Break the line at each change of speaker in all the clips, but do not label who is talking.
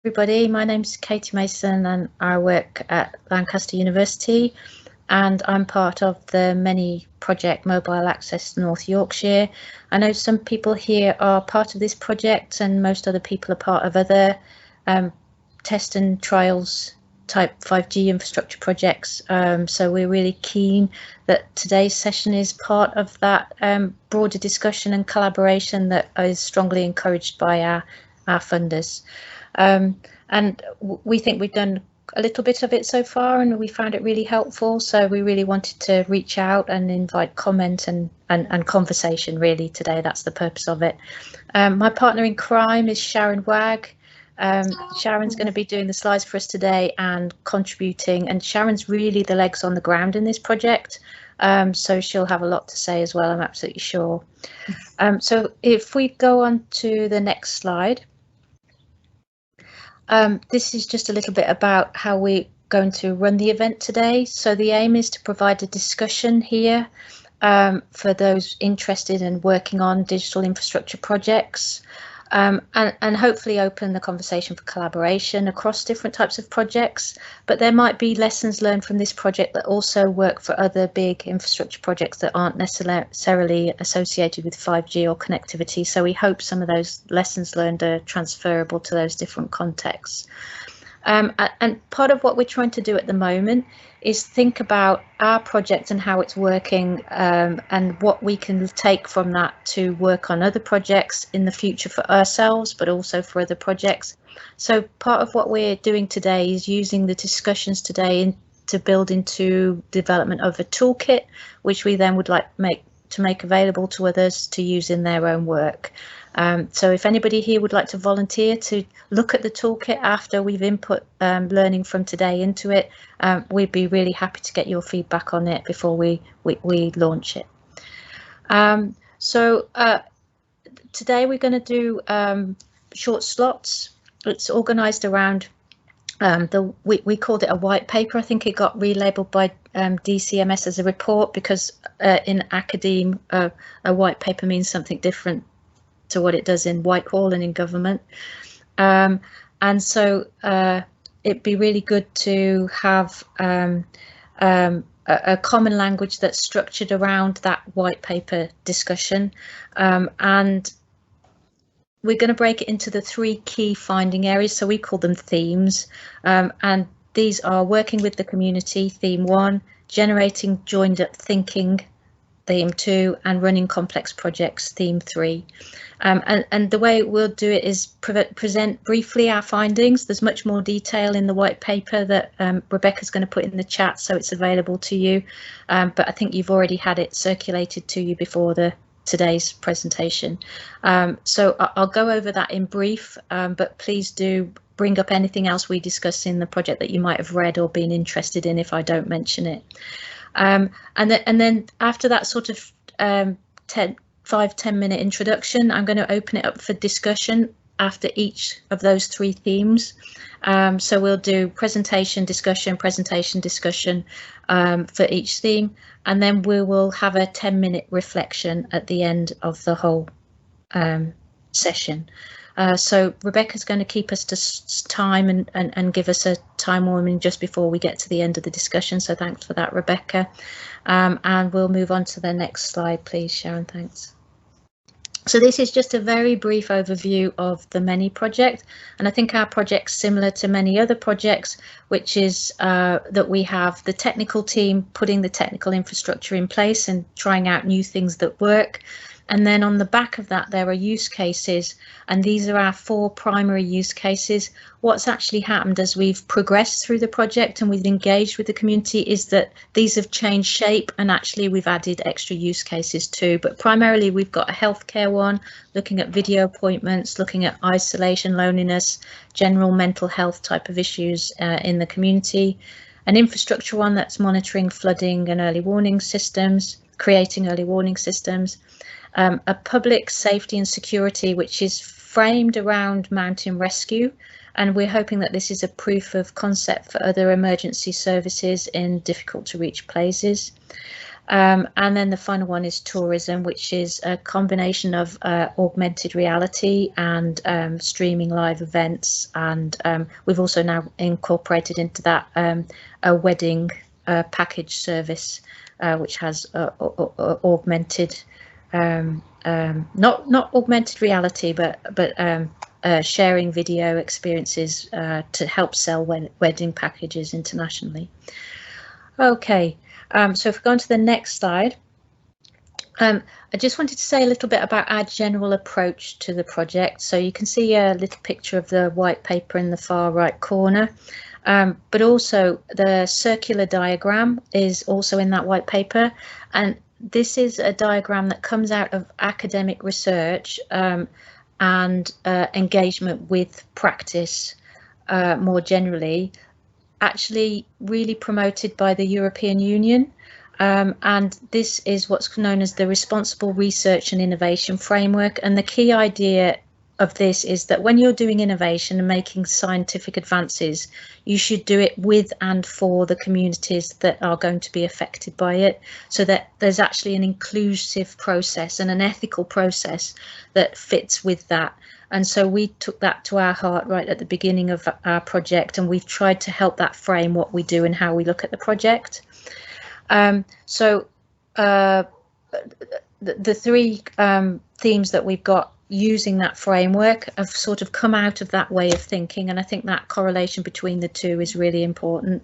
Everybody, my name's Katie Mason and I work at Lancaster University, and I'm part of the Many Project Mobile Access North Yorkshire. I know some people here are part of this project and most other people are part of other test and trials type 5G infrastructure projects. So we're really keen that today's session is part of that broader discussion and collaboration that is strongly encouraged by our funders. And we think we've done a little bit of it so far and we found it really helpful, so we really wanted to reach out and invite comment and conversation really today. That's the purpose of it. My partner in crime is Sharon Wag. Sharon's going to be doing the slides for us today and contributing, and Sharon's really the legs on the ground in this project, so she'll have a lot to say as well, I'm absolutely sure. So if we go on to the next slide. This is just a little bit about how we're going to run the event today. So the aim is to provide a discussion here for those interested in working on digital infrastructure projects, and hopefully open the conversation for collaboration across different types of projects. But there might be lessons learned from this project that also work for other big infrastructure projects that aren't necessarily associated with 5G or connectivity. So we hope some of those lessons learned are transferable to those different contexts. And part of what we're trying to do at the moment is think about our project and how it's working, and what we can take from that to work on other projects in the future for ourselves, but also for other projects. So part of what we're doing today is using the discussions today to build into development of a toolkit, which we then would like to make available to others to use in their own work. So if anybody here would like to volunteer to look at the toolkit after we've input learning from today into it, we'd be really happy to get your feedback on it before we launch it. So today we're going to do short slots. It's organised around we called it a white paper. I think it got relabeled by DCMS as a report because in academe a white paper means something different to what it does in Whitehall and in government. And so it'd be really good to have a common language that's structured around that white paper discussion. And we're going to break it into the three key finding areas, so we call them themes, and these are working with the community, theme 1, generating joined up thinking, theme 2, and running complex projects, theme 3. And the way we'll do it is present briefly our findings. There's much more detail in the white paper that Rebecca's going to put in the chat, so it's available to you, but I think you've already had it circulated to you before today's presentation. So I'll go over that in brief, but please do bring up anything else we discuss in the project that you might have read or been interested in if I don't mention it. And then after that sort of 5-10 minute introduction, I'm going to open it up for discussion after each of those three themes. So we'll do presentation, discussion for each theme, and then we will have a 10-minute reflection at the end of the whole session. So Rebecca's going to keep us to time and give us a time warning just before we get to the end of the discussion. So thanks for that, Rebecca. And we'll move on to the next slide, please, Sharon. Thanks. So this is just a very brief overview of the Many project, and I think our project's similar to many other projects, which is that we have the technical team putting the technical infrastructure in place and trying out new things that work. And then on the back of that, there are use cases, and these are our 4 primary use cases. What's actually happened as we've progressed through the project and we've engaged with the community is that these have changed shape, and actually we've added extra use cases too. But primarily we've got a healthcare one, looking at video appointments, looking at isolation, loneliness, general mental health type of issues in the community. An infrastructure one that's monitoring flooding and early warning systems, creating early warning systems. A public safety and security, which is framed around mountain rescue, and we're hoping that this is a proof of concept for other emergency services in difficult to reach places. And then the final one is tourism, which is a combination of augmented reality and streaming live events. And we've also now incorporated into that a wedding package service, which has augmented, not augmented reality, but sharing video experiences to help sell wedding packages internationally. Okay. So if we go on to the next slide, I just wanted to say a little bit about our general approach to the project. So you can see a little picture of the white paper in the far right corner, but also the circular diagram is also in that white paper. And this is a diagram that comes out of academic research and engagement with practice more generally, actually really promoted by the European Union, and this is what's known as the Responsible Research and Innovation Framework. And the key idea of this is that when you're doing innovation and making scientific advances, you should do it with and for the communities that are going to be affected by it, so that there's actually an inclusive process and an ethical process that fits with that. And so we took that to our heart right at the beginning of our project, and we've tried to help that frame what we do and how we look at the project. So the three themes that we've got using that framework have sort of come out of that way of thinking, and I think that correlation between the two is really important.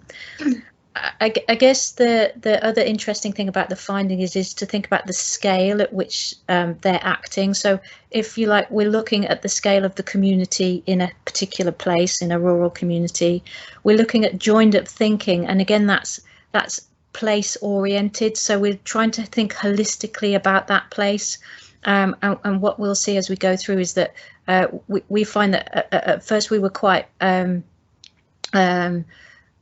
I guess the other interesting thing about the finding is to think about the scale at which they're acting. So if you like, we're looking at the scale of the community in a particular place, in a rural community. We're looking at joined up thinking, and again that's place oriented. So we're trying to think holistically about that place. And what we'll see as we go through is that we find that at first we were quite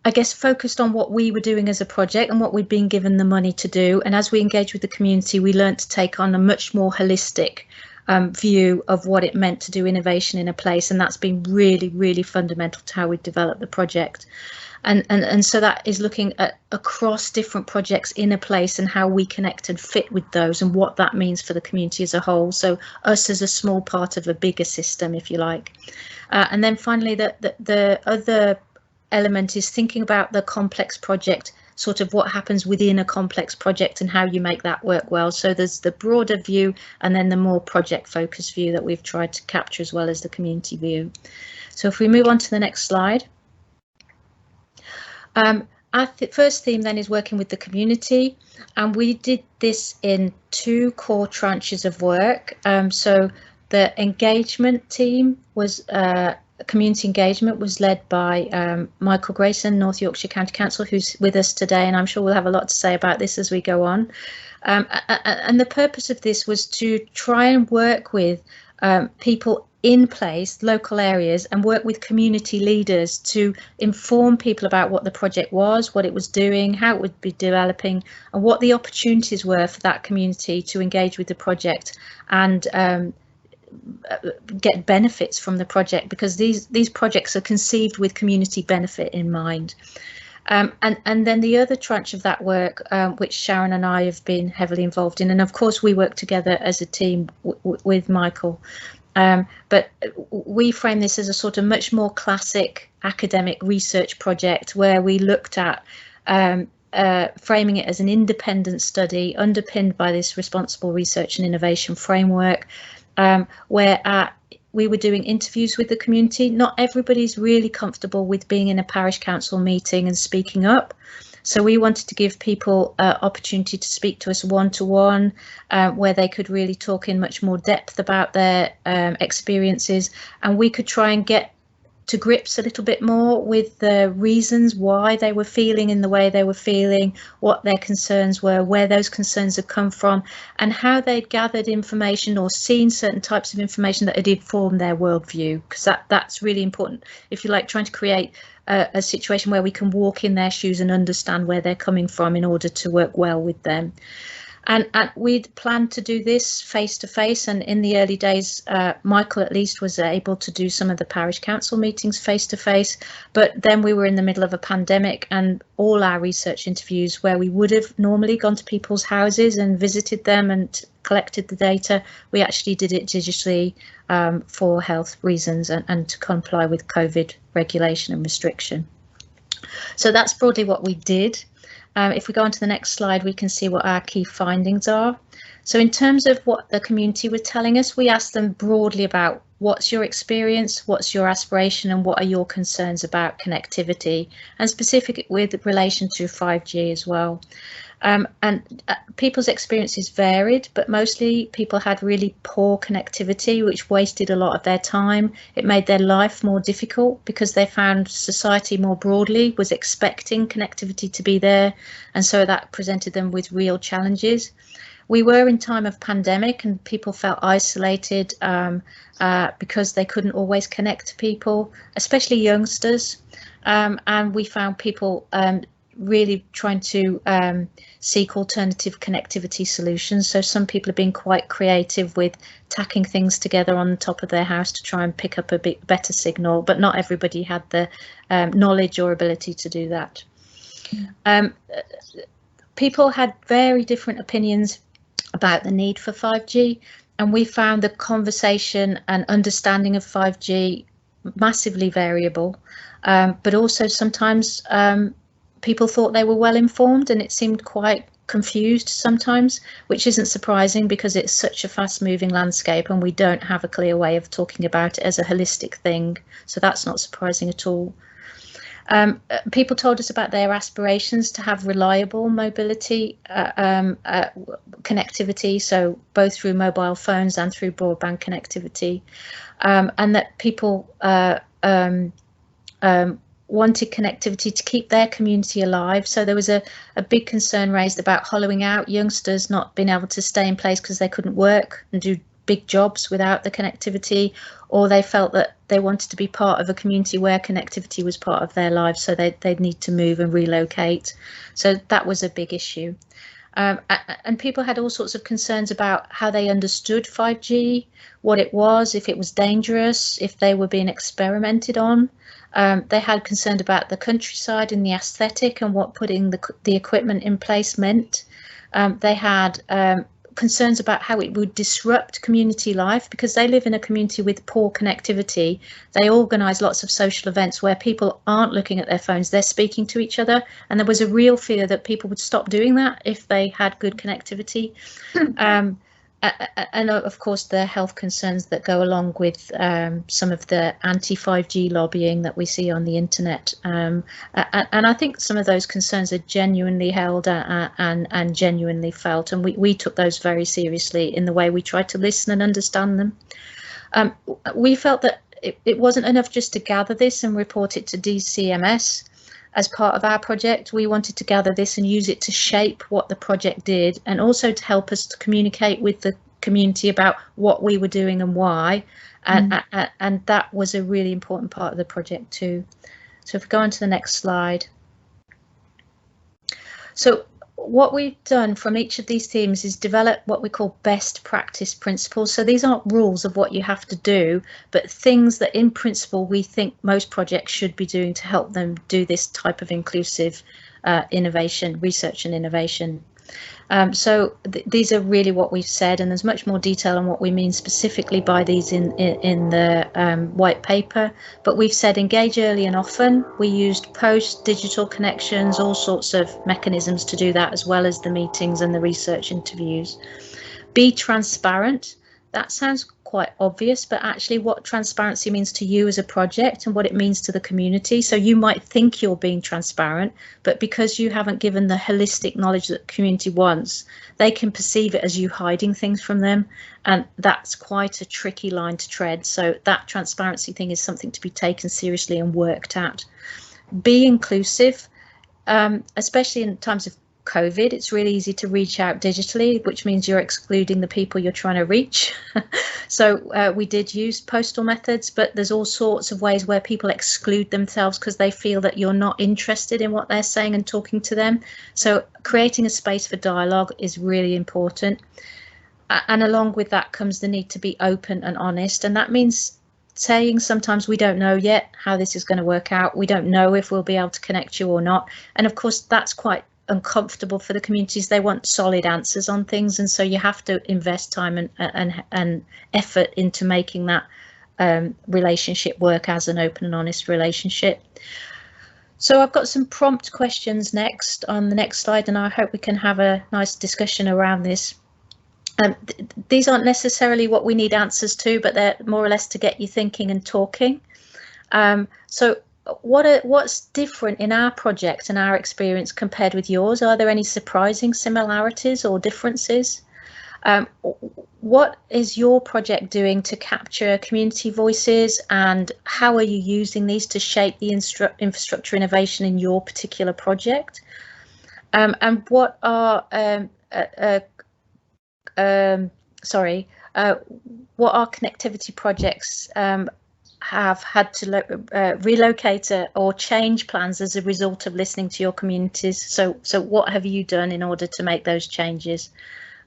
I guess focused on what we were doing as a project and what we'd been given the money to do. And as we engage with the community, we learned to take on a much more holistic view of what it meant to do innovation in a place. And that's been really, really fundamental to how we developed the project. And so that is looking at across different projects in a place and how we connect and fit with those and what that means for the community as a whole. So us as a small part of a bigger system, if you like. And then finally, the other element is thinking about the complex project, sort of what happens within a complex project and how you make that work well. So there's the broader view and then the more project focused view that we've tried to capture, as well as the community view. So if we move on to the next slide. Our first theme then is working with the community, and we did this in two core tranches of work. So the engagement team was community engagement was led by Michael Grayson, North Yorkshire County Council, who's with us today, and I'm sure we'll have a lot to say about this as we go on. And the purpose of this was to try and work with people in place, local areas, and work with community leaders to inform people about what the project was, what it was doing, how it would be developing, and what the opportunities were for that community to engage with the project and get benefits from the project, because these projects are conceived with community benefit in mind. And then the other tranche of that work, which Sharon and I have been heavily involved in, and of course we work together as a team with Michael, but we frame this as a sort of much more classic academic research project where we looked at framing it as an independent study underpinned by this responsible research and innovation framework, where we were doing interviews with the community. Not everybody's really comfortable with being in a parish council meeting and speaking up. So we wanted to give people opportunity to speak to us one-to-one, where they could really talk in much more depth about their experiences, and we could try and get to grips a little bit more with the reasons why they were feeling in the way they were feeling, what their concerns were, where those concerns had come from, and how they'd gathered information or seen certain types of information that had informed their worldview, because that's really important, if you like, trying to create a situation where we can walk in their shoes and understand where they're coming from in order to work well with them. And we'd planned to do this face to face, and in the early days, Michael at least was able to do some of the parish council meetings face to face. But then we were in the middle of a pandemic, and all our research interviews, where we would have normally gone to people's houses and visited them and collected the data, we actually did it digitally for health reasons and to comply with COVID regulation and restriction. So that's broadly what we did. If we go on to the next slide, we can see what our key findings are. So in terms of what the community were telling us, we asked them broadly about what's your experience, what's your aspiration, and what are your concerns about connectivity, and specific with relation to 5G as well. People's experiences varied, but mostly people had really poor connectivity, which wasted a lot of their time. It made their life more difficult because they found society more broadly was expecting connectivity to be there, and so that presented them with real challenges. We were in time of pandemic, and people felt isolated because they couldn't always connect to people, especially youngsters, and we found people really trying to seek alternative connectivity solutions. So some people have been quite creative with tacking things together on the top of their house to try and pick up a bit better signal, but not everybody had the knowledge or ability to do that. People had very different opinions about the need for 5G, and we found the conversation and understanding of 5G massively variable, but also sometimes people thought they were well informed, and it seemed quite confused sometimes, which isn't surprising because it's such a fast moving landscape and we don't have a clear way of talking about it as a holistic thing. So that's not surprising at all. People told us about their aspirations to have reliable mobility connectivity, so both through mobile phones and through broadband connectivity, and that people wanted connectivity to keep their community alive. So there was a big concern raised about hollowing out, youngsters not being able to stay in place because they couldn't work and do big jobs without the connectivity, or they felt that they wanted to be part of a community where connectivity was part of their lives, so they'd need to move and relocate. So that was a big issue. And people had all sorts of concerns about how they understood 5G, what it was, if it was dangerous, if they were being experimented on. They had concern about the countryside and the aesthetic and what putting the equipment in place meant. They had concerns about how it would disrupt community life because they live in a community with poor connectivity. They organise lots of social events where people aren't looking at their phones, they're speaking to each other, and there was a real fear that people would stop doing that if they had good connectivity. And of course the health concerns that go along with some of the anti-5G lobbying that we see on the internet, and I think some of those concerns are genuinely held and genuinely felt, and we took those very seriously in the way we tried to listen and understand them. We felt that it wasn't enough just to gather this and report it to DCMS. As part of our project, we wanted to gather this and use it to shape what the project did, and also to help us to communicate with the community about what we were doing and why. And that was a really important part of the project too. So if we go on to the next slide. So what we've done from each of these themes is develop what we call best practice principles. So these aren't rules of what you have to do, but things that in principle we think most projects should be doing to help them do this type of inclusive innovation, research and innovation. So these are really what we've said, and there's much more detail on what we mean specifically by these in the white paper, but we've said engage early and often. We used post, digital connections, all sorts of mechanisms to do that, as well as the meetings and the research interviews. Be transparent. That sounds quite obvious, but actually what transparency means to you as a project and what it means to the community. So you might think you're being transparent, but because you haven't given the holistic knowledge that the community wants, they can perceive it as you hiding things from them. And that's quite a tricky line to tread. So that transparency thing is something to be taken seriously and worked at. Be inclusive, especially in times of COVID, it's really easy to reach out digitally, which means you're excluding the people you're trying to reach. So we did use postal methods, but there's all sorts of ways where people exclude themselves because they feel that you're not interested in what they're saying and talking to them. So creating a space for dialogue is really important. And along with that comes the need to be open and honest. And that means saying sometimes we don't know yet how this is going to work out. We don't know if we'll be able to connect you or not. And of course, that's quite uncomfortable for the communities. They want solid answers on things. And so you have to invest time and effort into making that relationship work as an open and honest relationship. So I've got some prompt questions next on the next slide, and I hope we can have a nice discussion around this. These aren't necessarily what we need answers to, but they're more or less to get you thinking and talking. So what's different in our project and our experience compared with yours? Are there any surprising similarities or differences? What is your project doing to capture community voices, and how are you using these to shape the infrastructure innovation in your particular project? And what are what our connectivity projects have had to relocate or change plans as a result of listening to your communities? So what have you done in order to make those changes?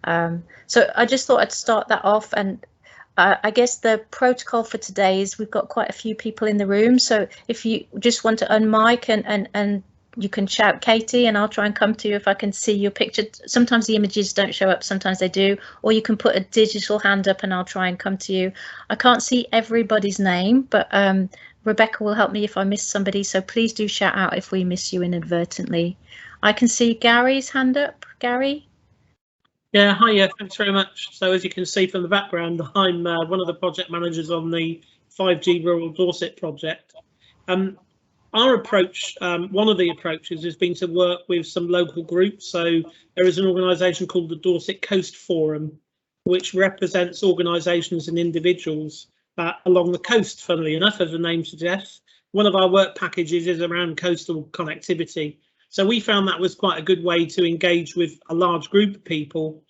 So I just thought I'd start that off, and I guess the protocol for today is we've got quite a few people in the room, so if you just want to unmic and you can shout Katie, and I'll try and come to you if I can see your picture. Sometimes the images don't show up, sometimes they do, or you can put a digital hand up and I'll try and come to you. I can't see everybody's name, but Rebecca will help me if I miss somebody, so please do shout out if we miss you inadvertently. I can see Gary's hand up. Gary?
Yeah, hi, yeah, thanks very much. So as you can see from the background, I'm one of the project managers on the 5G Rural Dorset project. Our approach, one of the approaches has been to work with some local groups. So there is an organisation called the Dorset Coast Forum, which represents organisations and individuals along the coast, funnily enough, as the name suggests. One of our work packages is around coastal connectivity. So we found that was quite a good way to engage with a large group of people,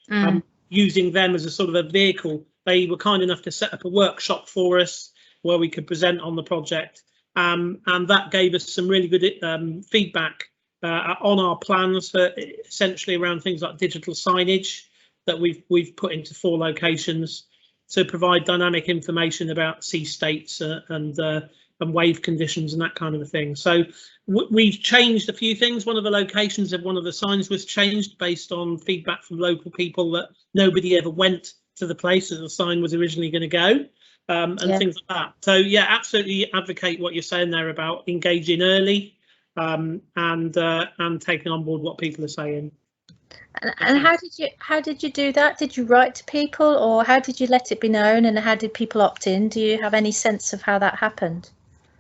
using them as a sort of a vehicle. They were kind enough to set up a workshop for us where we could present on the project. And that gave us some really good feedback on our plans for essentially around things like digital signage that we've put into 4 locations to provide dynamic information about sea states and wave conditions and that kind of a thing. So we've changed a few things. One of the locations of one of the signs was changed based on feedback from local people that nobody ever went to the place that the sign was originally going to go. And things like that. So yeah, absolutely advocate what you're saying there about engaging early and taking on board what people are saying.
And how did you do that? Did you write to people, or how did you let it be known, and how did people opt in? Do you have any sense of how that happened?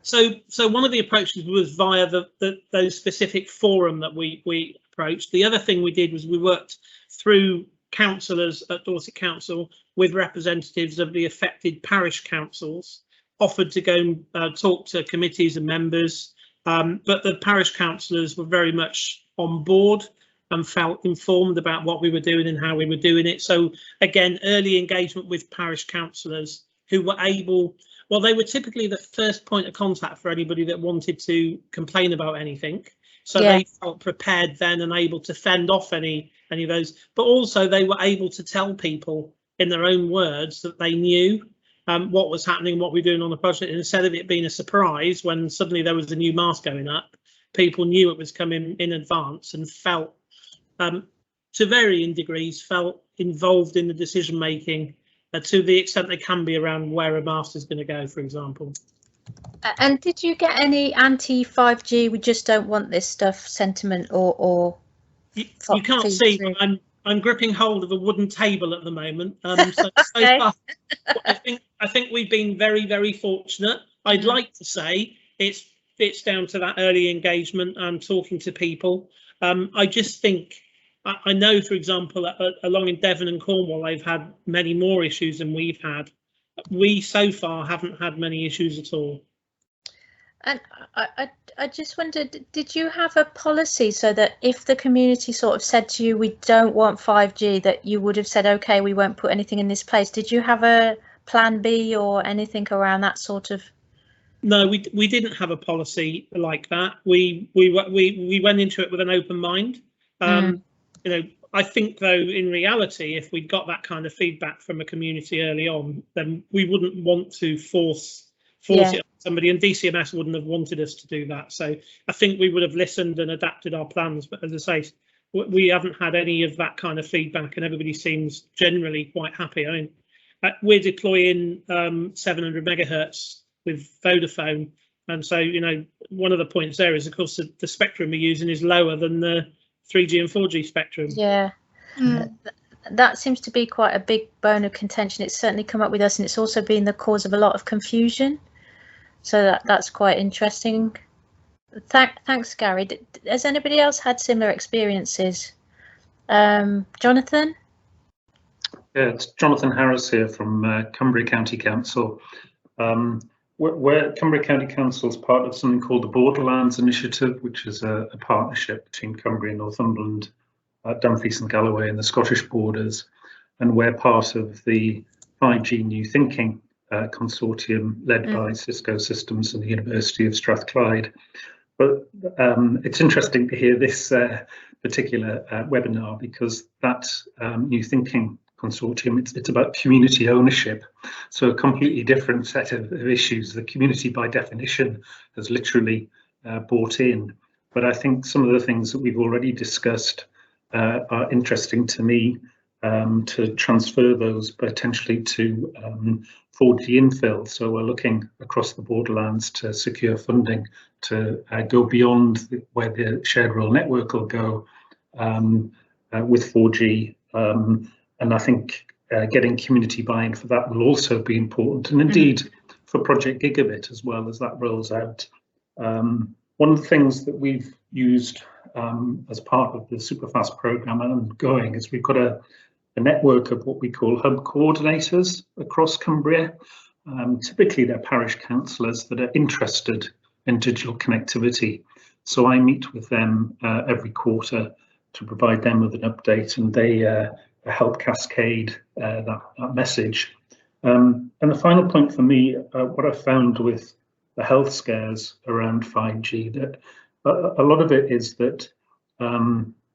So one of the approaches was via those specific forum that we approached. The other thing we did was we worked through councillors at Dorset Council with representatives of the affected parish councils, offered to go and talk to committees and members, but the parish councillors were very much on board and felt informed about what we were doing and how we were doing it. So again, early engagement with parish councillors who were able, well, they were typically the first point of contact for anybody that wanted to complain about anything. So they felt prepared then and able to fend off any of those, but also they were able to tell people in their own words that they knew what was happening, what we were doing on the project. And instead of it being a surprise when suddenly there was a new mast going up, people knew it was coming in advance and felt, to varying degrees, felt involved in the decision making to the extent they can be around where a mast is going to go, for example.
And did you get any anti-5G, we just don't want this stuff sentiment or
you can't see, but I'm gripping hold of a wooden table at the moment. So far, I think we've been very, very fortunate. I'd like to say it's down to that early engagement and talking to people. I just think I know, for example, along in Devon and Cornwall, they've had many more issues than we've had. We so far haven't had many issues at all.
And I just wondered, did you have a policy so that if the community sort of said to you, we don't want 5G, that you would have said, OK, we won't put anything in this place? Did you have a plan B or anything around that sort of?
No, we didn't have a policy like that. We went into it with an open mind. You know, I think though, in reality, if we'd got that kind of feedback from a community early on, then we wouldn't want to force it on somebody, and DCMS wouldn't have wanted us to do that. So I think we would have listened and adapted our plans. But as I say, we haven't had any of that kind of feedback, and everybody seems generally quite happy. I mean, we're deploying 700 megahertz with Vodafone, and so, you know, one of the points there is, of course, the spectrum we're using is lower than the 3G and 4G spectrum.
Yeah. That seems to be quite a big bone of contention. It's certainly come up with us, and it's also been the cause of a lot of confusion. So that's quite interesting. Thanks, Gary. Has anybody else had similar experiences? Jonathan?
Yeah, it's Jonathan Harris here from Cumbria County Council. Where Cumbria County Council is part of something called the Borderlands Initiative, which is a partnership between Cumbria, Northumberland, Dumfries and Galloway and the Scottish borders, and we're part of the 5G New Thinking consortium led by Cisco Systems and the University of Strathclyde. But it's interesting to hear this particular webinar, because that New Thinking consortium, it's about community ownership, so a completely different set of issues. The community by definition has literally bought in, but I think some of the things that we've already discussed are interesting to me, to transfer those potentially to 4G infill. So we're looking across the borderlands to secure funding to go beyond where the shared rural network will go with 4G. And I think getting community buy-in for that will also be important, and indeed for Project Gigabit as well as that rolls out. One of the things that we've used as part of the Superfast programme and ongoing is we've got a network of what we call hub coordinators across Cumbria. Typically they're parish councillors that are interested in digital connectivity. So I meet with them every quarter to provide them with an update, and they help cascade that message. And the final point for me, what I found with the health scares around 5G, that a lot of it is that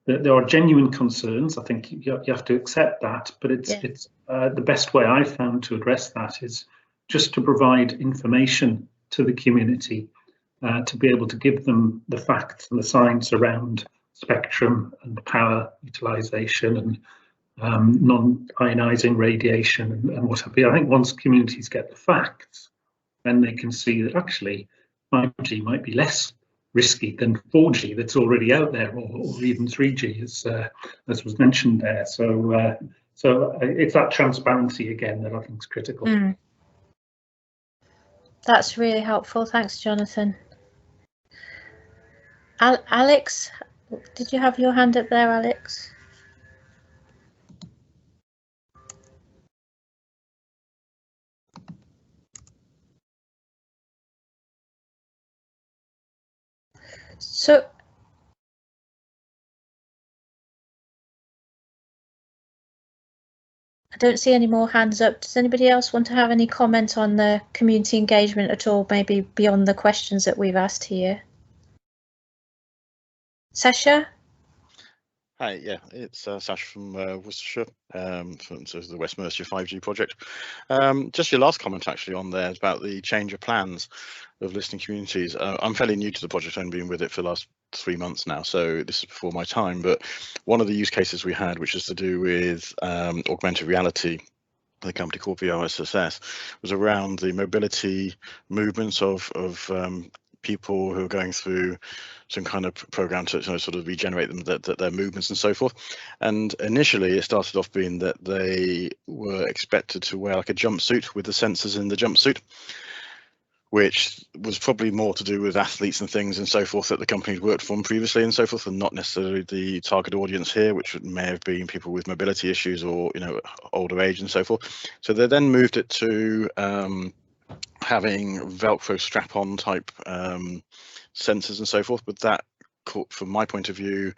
there are genuine concerns. I think you have to accept that, but it's the best way I found to address that is just to provide information to the community, to be able to give them the facts and the science around spectrum and power utilisation and non-ionizing radiation and what have you. I think once communities get the facts, then they can see that actually 5G might be less risky than 4G that's already out there, or even 3G, as was mentioned there. So it's that transparency again that I think is critical.
That's really helpful. Thanks, Jonathan. Alex, did you have your hand up there, Alex? So I don't see any more hands up. Does anybody else want to have any comment on the community engagement at all, maybe beyond the questions that we've asked here? Sasha?
Hi, yeah, it's Sasha from Worcestershire, from the West Mercia 5G project. Just your last comment actually on there about the change of plans of listening communities. I'm fairly new to the project, I've been with it for the last 3 months now, so this is before my time, but one of the use cases we had, which is to do with augmented reality, the company called VRSSS, was around the mobility movements of people who are going through some kind of program to sort of regenerate them, their movements and so forth. And initially it started off being that they were expected to wear like a jumpsuit with the sensors in the jumpsuit, which was probably more to do with athletes and things and so forth that the company worked for previously and so forth, and not necessarily the target audience here, which may have been people with mobility issues or older age and so forth. So they then moved it to having Velcro strap-on type sensors and so forth, but that, from my point of view,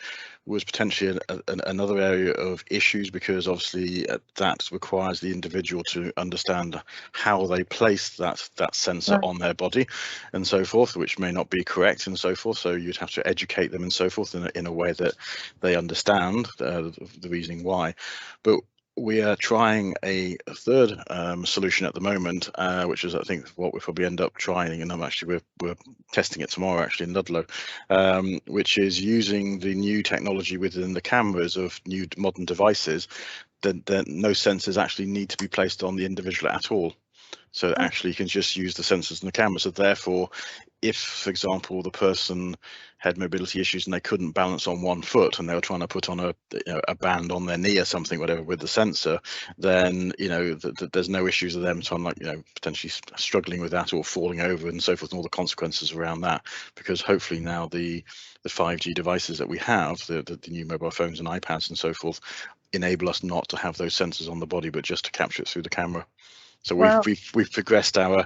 was potentially another area of issues, because obviously that requires the individual to understand how they place that sensor on their body and so forth, which may not be correct and so forth. So you'd have to educate them and so forth in a way that they understand the reasoning why. But we are trying a third solution at the moment, which is, I think, what we'll probably end up trying, and we're testing it tomorrow actually in Ludlow, which is using the new technology within the cameras of new modern devices, that no sensors actually need to be placed on the individual at all. So actually you can just use the sensors in the camera. So therefore, if, for example, the person had mobility issues and they couldn't balance on one foot and they were trying to put on a band on their knee or something, whatever, with the sensor, then there's no issues of them potentially struggling with that or falling over and so forth, and all the consequences around that. Because hopefully now the 5G devices that we have, the new mobile phones and iPads and so forth, enable us not to have those sensors on the body, but just to capture it through the camera. So we've progressed our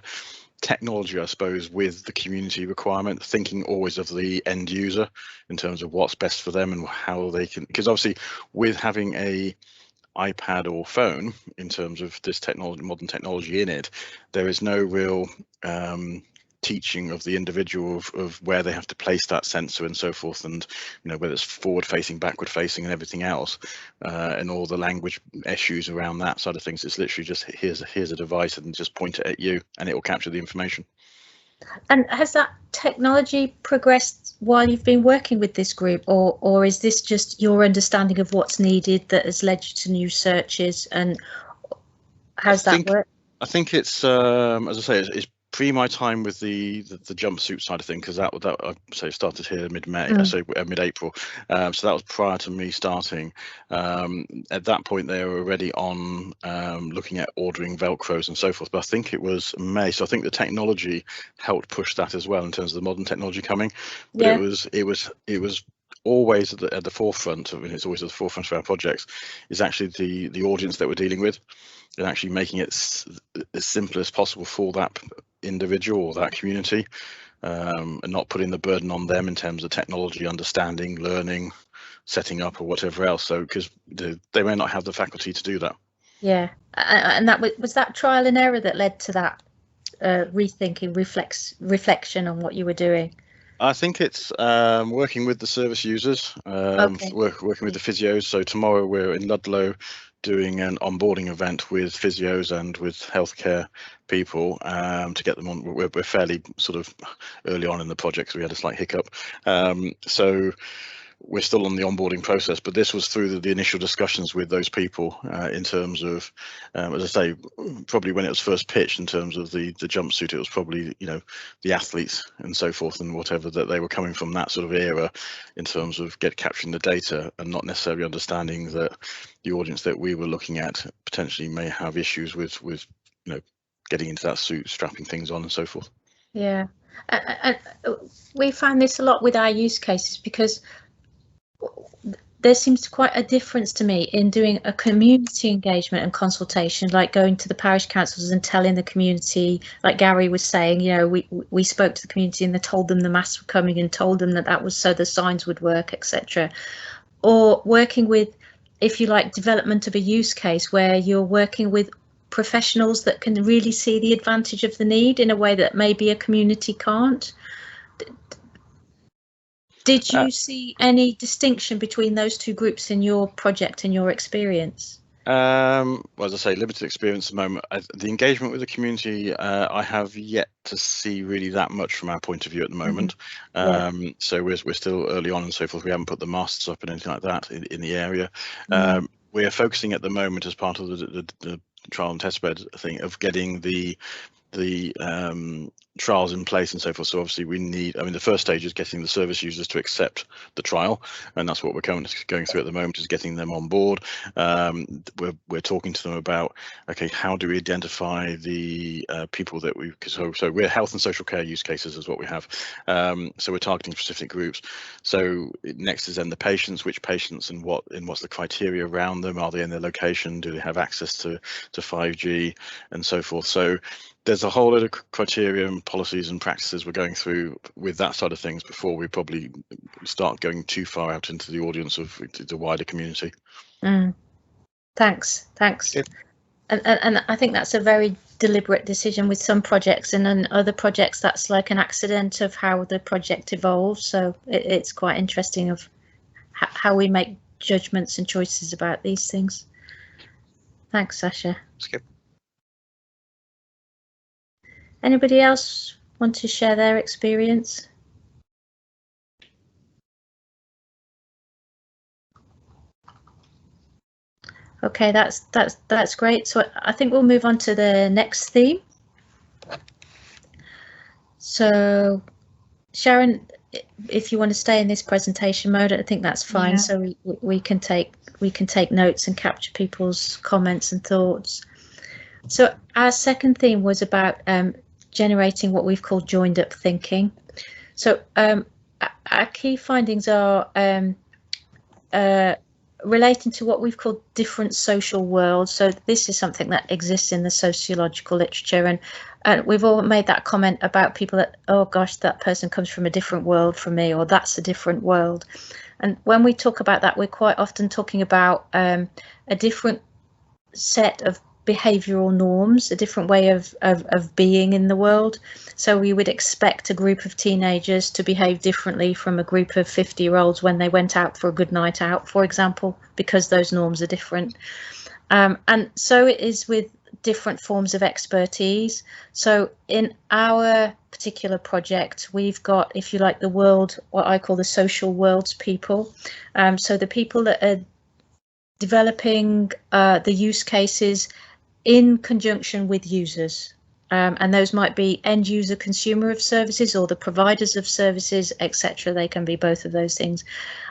technology, I suppose, with the community requirement, thinking always of the end user in terms of what's best for them and how they can, because obviously with having a iPad or phone, in terms of this technology, modern technology in it, there is no real teaching of the individual of where they have to place that sensor and so forth, and whether it's forward facing, backward facing and everything else, and all the language issues around that side of things. It's literally just here's a device and just point it at you and it will capture the information.
And has that technology progressed while you've been working with this group, or is this just your understanding of what's needed that has led you to new searches, and how's that work?
I think it's as I say, it's pre my time with the jumpsuit side of thing, because that I say started here mid-May, so mid-April. So that was prior to me starting. At that point, they were already on looking at ordering Velcros and so forth. But I think it was May, so I think the technology helped push that as well in terms of the modern technology coming. But it was always at the forefront. I mean, it's always at the forefront of our projects. Is actually the audience that we're dealing with, and actually making it as simple as possible for that individual or that community, and not putting the burden on them in terms of technology, understanding, learning, setting up or whatever else. So because they may not have the faculty to do that. Yeah,
and that was that trial and error that led to that rethinking, reflection on what you were doing.
I think it's working with the service users, working with the physios. So tomorrow we're in Ludlow doing an onboarding event with physios and with healthcare people to get them on. We're fairly sort of early on in the project, so we had a slight hiccup. So we're still on the onboarding process, but this was through the initial discussions with those people in terms of, as I say, probably when it was first pitched in terms of the jumpsuit, it was probably, the athletes and so forth and whatever, that they were coming from that sort of era in terms of capturing the data and not necessarily understanding that the audience that we were looking at potentially may have issues with getting into that suit, strapping things on and so forth.
Yeah, we find this a lot with our use cases, because there seems quite a difference to me in doing a community engagement and consultation, like going to the parish councils and telling the community, like Gary was saying, we spoke to the community and they told them the masks were coming and told them that was so the signs would work, etc. Or working with, if you like, development of a use case where you're working with professionals that can really see the advantage of the need in a way that maybe a community can't. Did you see any distinction between those two groups in your project and your experience?
Well, as I say, limited experience at the moment. The engagement with the community, I have yet to see really that much from our point of view at the moment. So we're still early on and so forth. We haven't put the masts up and anything like that in the area. We're focusing at the moment as part of the trial and test bed thing of getting the trials in place and so forth. So obviously we need, I mean, the first stage is getting the service users to accept the trial, and that's what we're going through at the moment, is getting them on board. We're talking to them about, okay, how do we identify the people that we, so we're health and social care use cases is what we have. So we're targeting specific groups. So next is then the patients, which patients and what's the criteria around them? Are they in their location? Do they have access to 5G and so forth? So there's a whole lot of criteria and policies and practices we're going through with that side of things before we probably start going too far out into the audience of the wider community.
Thanks.
Yeah.
And I think that's a very deliberate decision with some projects, and then other projects that's like an accident of how the project evolves. So it's quite interesting of how we make judgments and choices about these things. Thanks, Sasha.
Skip.
Anybody else want to share their experience? Okay, that's great. So I think we'll move on to the next theme. So Sharon, if you want to stay in this presentation mode, I think that's fine. Yeah. So we can take notes and capture people's comments and thoughts. So our second theme was about generating what we've called joined up thinking. So our key findings are relating to what we've called different social worlds. So this is something that exists in the sociological literature, and we've all made that comment about people that, oh gosh, that person comes from a different world from me, or that's a different world. And when we talk about that, we're quite often talking about a different set of behavioural norms, a different way of being in the world. So we would expect a group of teenagers to behave differently from a group of 50-year-olds when they went out for a good night out, for example, because those norms are different. And so it is with different forms of expertise. So in our particular project, we've got, if you like, the world, what I call the social worlds people. So the people that are developing the use cases in conjunction with users, and those might be end user consumer of services or the providers of services, etc. They can be both of those things.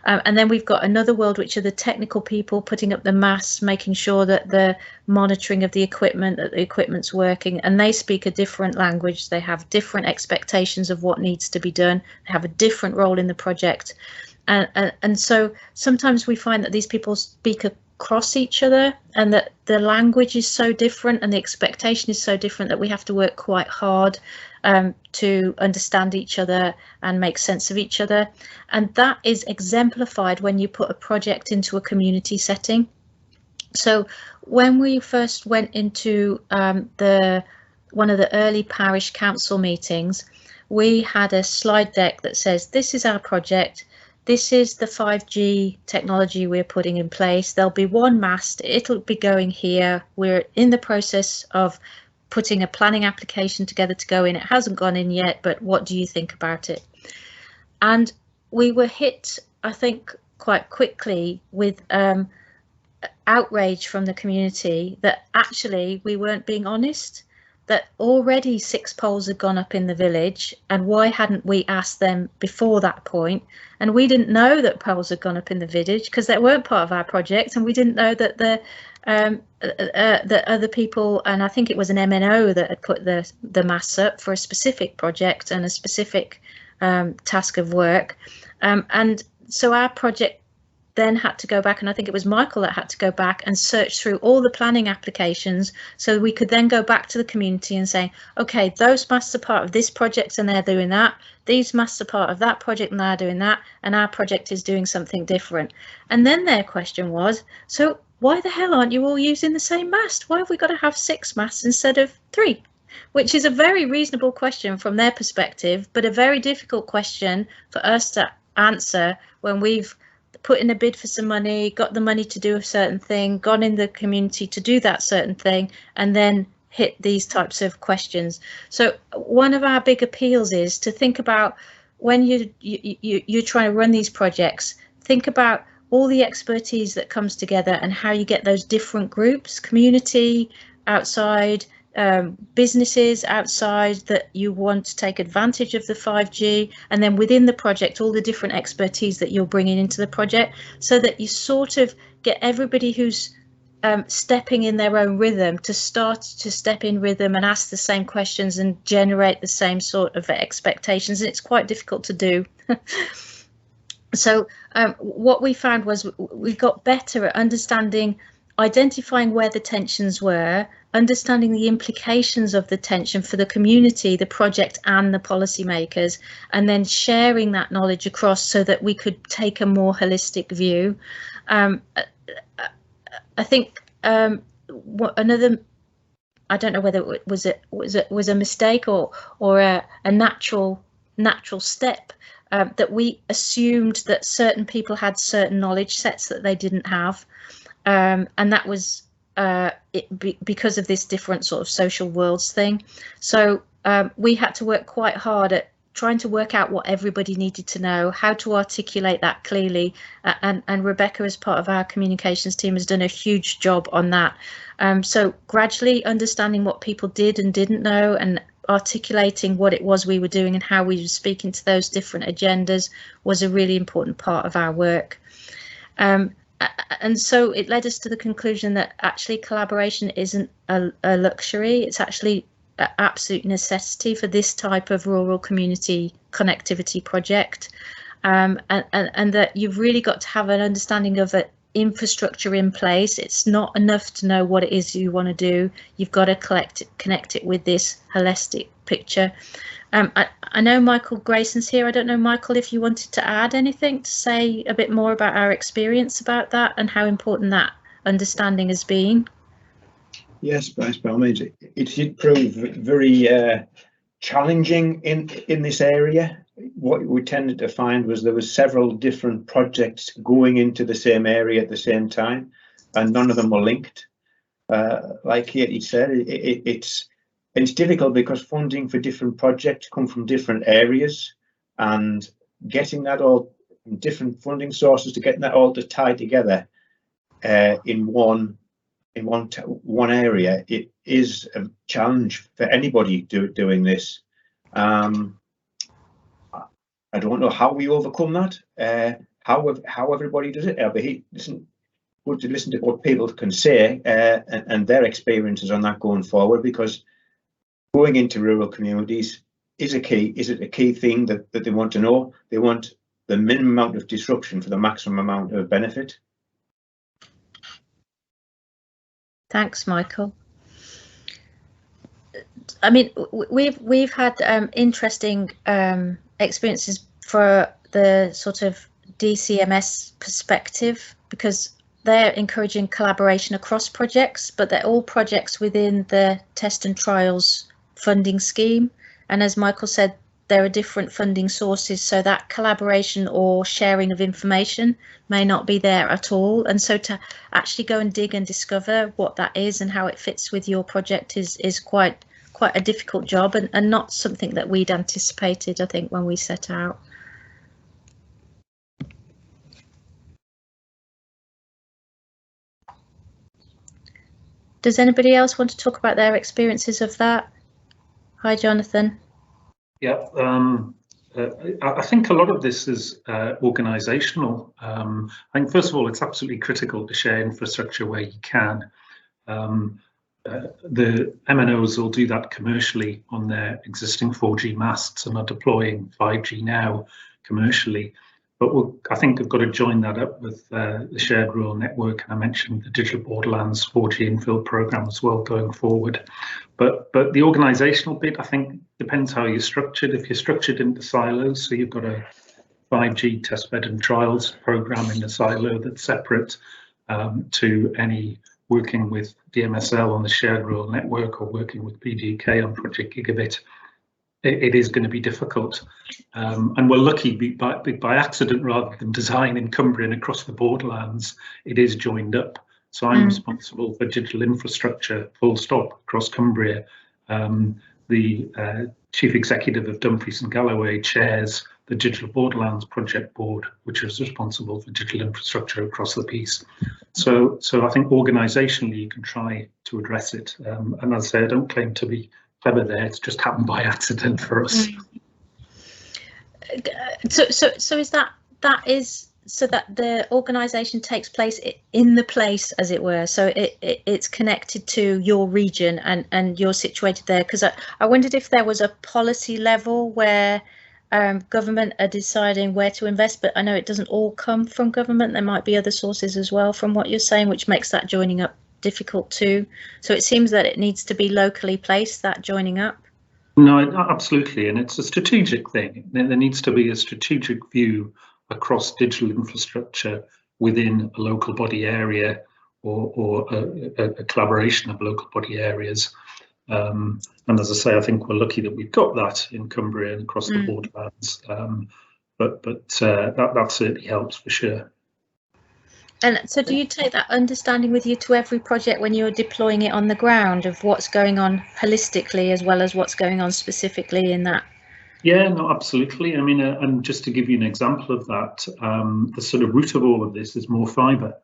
And then we've got another world, which are the technical people putting up the masts, making sure that the monitoring of the equipment, that the equipment's working, and they speak a different language. They have different expectations of what needs to be done. They have a different role in the project. And so sometimes we find that these people speak across each other, and that the language is so different and the expectation is so different that we have to work quite hard to understand each other and make sense of each other. And that is exemplified when you put a project into a community setting. So when we first went into one of the early parish council meetings, we had a slide deck that says, this is our project. This is the 5G technology we're putting in place. There'll be one mast. It'll be going here. We're in the process of putting a planning application together to go in. It hasn't gone in yet, but what do you think about it? And we were hit, I think, quite quickly with outrage from the community that actually we weren't being honest, that already 6 poles had gone up in the village, and why hadn't we asked them before that point? And we didn't know that poles had gone up in the village because they weren't part of our project, and we didn't know that the other people, and I think it was an MNO that had put the masts up for a specific project and a specific task of work. And so our project then had to go back, and I think it was Michael that had to go back and search through all the planning applications so we could then go back to the community and say, okay, those masts are part of this project and they're doing that, these masts are part of that project and they're doing that, and our project is doing something different. And then their question was, so why the hell aren't you all using the same mast? Why have we got to have 6 masts instead of 3? Which is a very reasonable question from their perspective, but a very difficult question for us to answer when we've put in a bid for some money, got the money to do a certain thing, gone in the community to do that certain thing, and then hit these types of questions. So one of our big appeals is to think about when you're trying to run these projects, think about all the expertise that comes together and how you get those different groups, community, outside, businesses outside that you want to take advantage of the 5G, and then within the project all the different expertise that you're bringing into the project, so that you sort of get everybody who's stepping in their own rhythm to start to step in rhythm and ask the same questions and generate the same sort of expectations. And it's quite difficult to do. So what we found was we got better at identifying where the tensions were, understanding the implications of the tension for the community, the project and the policymakers, and then sharing that knowledge across so that we could take a more holistic view. I think another, I don't know whether it was a mistake or a natural step, that we assumed that certain people had certain knowledge sets that they didn't have, and that was because of this different sort of social worlds thing. So we had to work quite hard at trying to work out what everybody needed to know, how to articulate that clearly, and Rebecca, as part of our communications team, has done a huge job on that. So gradually understanding what people did and didn't know, and articulating what it was we were doing and how we were speaking to those different agendas was a really important part of our work. And so it led us to the conclusion that actually collaboration isn't a luxury, it's actually an absolute necessity for this type of rural community connectivity project, and that you've really got to have an understanding of the infrastructure in place. It's not enough to know what it is you want to do, you've got to connect it with this holistic picture. I know Michael Grayson's here. I don't know, Michael, if you wanted to add anything to say a bit more about our experience about that and how important that understanding has been.
Yes, by all means, it did prove very challenging in this area. What we tended to find was there was several different projects going into the same area at the same time, and none of them were linked. Like Katie said, it's difficult because funding for different projects come from different areas, and getting that all from different funding sources to getting that all to tie together in one area, it is a challenge for anybody doing this. I don't know how we overcome that, how everybody does it. It's good to listen to what people can say and their experiences on that going forward, because going into rural communities is a key thing that they want to know. They want the minimum amount of disruption for the maximum amount of benefit.
Thanks, Michael. I mean, we've had interesting experiences for the sort of DCMS perspective, because they're encouraging collaboration across projects, but they're all projects within the test and trials funding scheme. And as Michael said, there are different funding sources, so that collaboration or sharing of information may not be there at all. And so to actually go and dig and discover what that is and how it fits with your project is quite a difficult job, and not something that we'd anticipated, I think, when we set out. Does anybody else want to talk about their experiences of that? Hi, Jonathan.
Yeah, I think a lot of this is organisational. I think, first of all, it's absolutely critical to share infrastructure where you can. The MNOs will do that commercially on their existing 4G masts and are deploying 5G now commercially. But I think we've got to join that up with the shared rural network, and I mentioned the Digital Borderlands 4G infill programme as well going forward. But the organisational bit, I think, depends how you're structured. If you're structured into silos, so you've got a 5G testbed and trials programme in a silo that's separate to any working with DMSL on the shared rural network or working with PDK on Project Gigabit, it is going to be difficult. And we're lucky by accident rather than design in Cumbria and across the borderlands, it is joined up. So I'm responsible for digital infrastructure, full stop, across Cumbria. The chief executive of Dumfries and Galloway chairs the Digital Borderlands Project Board, which is responsible for digital infrastructure across the piece. So I think organisationally you can try to address it. And as I say, I don't claim to be clever there. It's just happened by accident for us.
So is that so that the organisation takes place in the place, as it were, so it's connected to your region and you're situated there? Because I wondered if there was a policy level where government are deciding where to invest, but I know it doesn't all come from government. There might be other sources as well from what you're saying, which makes that joining up difficult too. So it seems that it needs to be locally placed, that joining up.
No, absolutely, and it's a strategic thing. There needs to be a strategic view across digital infrastructure within a local body area or a collaboration of local body areas. And as I say, I think we're lucky that we've got that in Cumbria and across the borderlands. But that certainly helps for sure.
And so do you take that understanding with you to every project when you're deploying it on the ground, of what's going on holistically as well as what's going on specifically in that?
Yeah, no, absolutely. I mean, and just to give you an example of that, the sort of root of all of this is more fibre.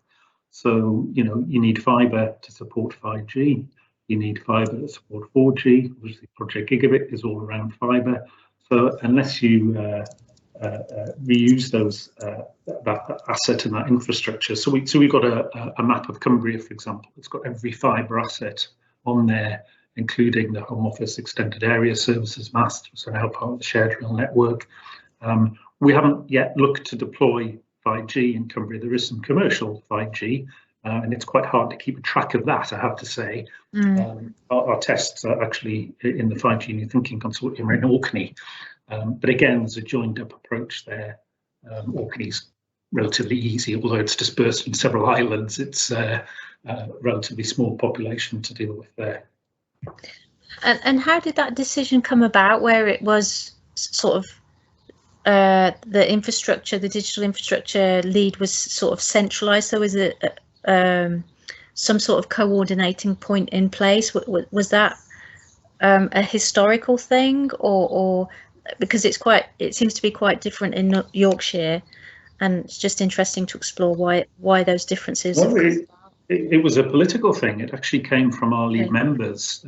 So, you know, you need fibre to support 5G. You need fibre to support 4G. Obviously, Project Gigabit is all around fibre. So unless you reuse those that asset and that infrastructure, so we've got a map of Cumbria, for example. It's got every fibre asset on there, including the Home Office Extended Area Services mast, so now part of the shared rail network. We haven't yet looked to deploy 5G in Cumbria. There is some commercial 5G, and it's quite hard to keep a track of that, I have to say. Our tests are actually in the 5G New Thinking Consortium in Orkney. But again, there's a joined up approach there. Orkney's relatively easy, although it's dispersed in several islands. It's a relatively small population to deal with there.
And how did that decision come about, where it was sort of the infrastructure, the digital infrastructure lead was sort of centralised? So is it some sort of coordinating point in place? Was that a historical thing, or because it seems to be quite different in Yorkshire, and it's just interesting to explore why those differences.
Well, it was a political thing. It actually came from our lead members.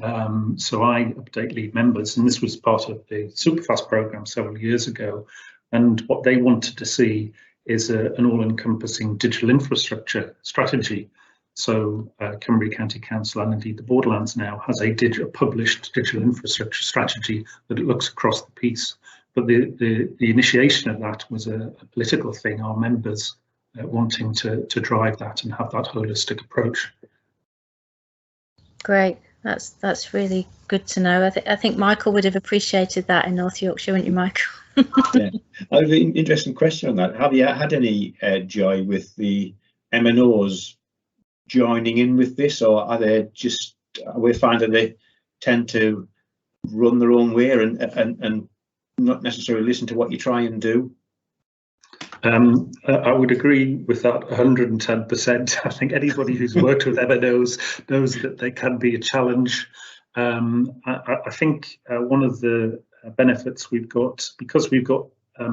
So I update lead members, and this was part of the Superfast programme several years ago. And what they wanted to see is an all-encompassing digital infrastructure strategy. So Cumbria County Council, and indeed the Borderlands now, has a published digital infrastructure strategy that it looks across the piece. But the initiation of that was a political thing, our members wanting to drive that and have that holistic approach.
Great, that's really good to know. I think Michael would have appreciated that in North Yorkshire, wouldn't you, Michael?
Yeah, I have an interesting question on that. Have you had any joy with the MNOs joining in with this, or are they just, we find that they tend to run their own way and not necessarily listen to what you try and do?
I would agree with that 110%. I think anybody who's worked with MNOs knows that they can be a challenge. I think one of the benefits we've got, because we've got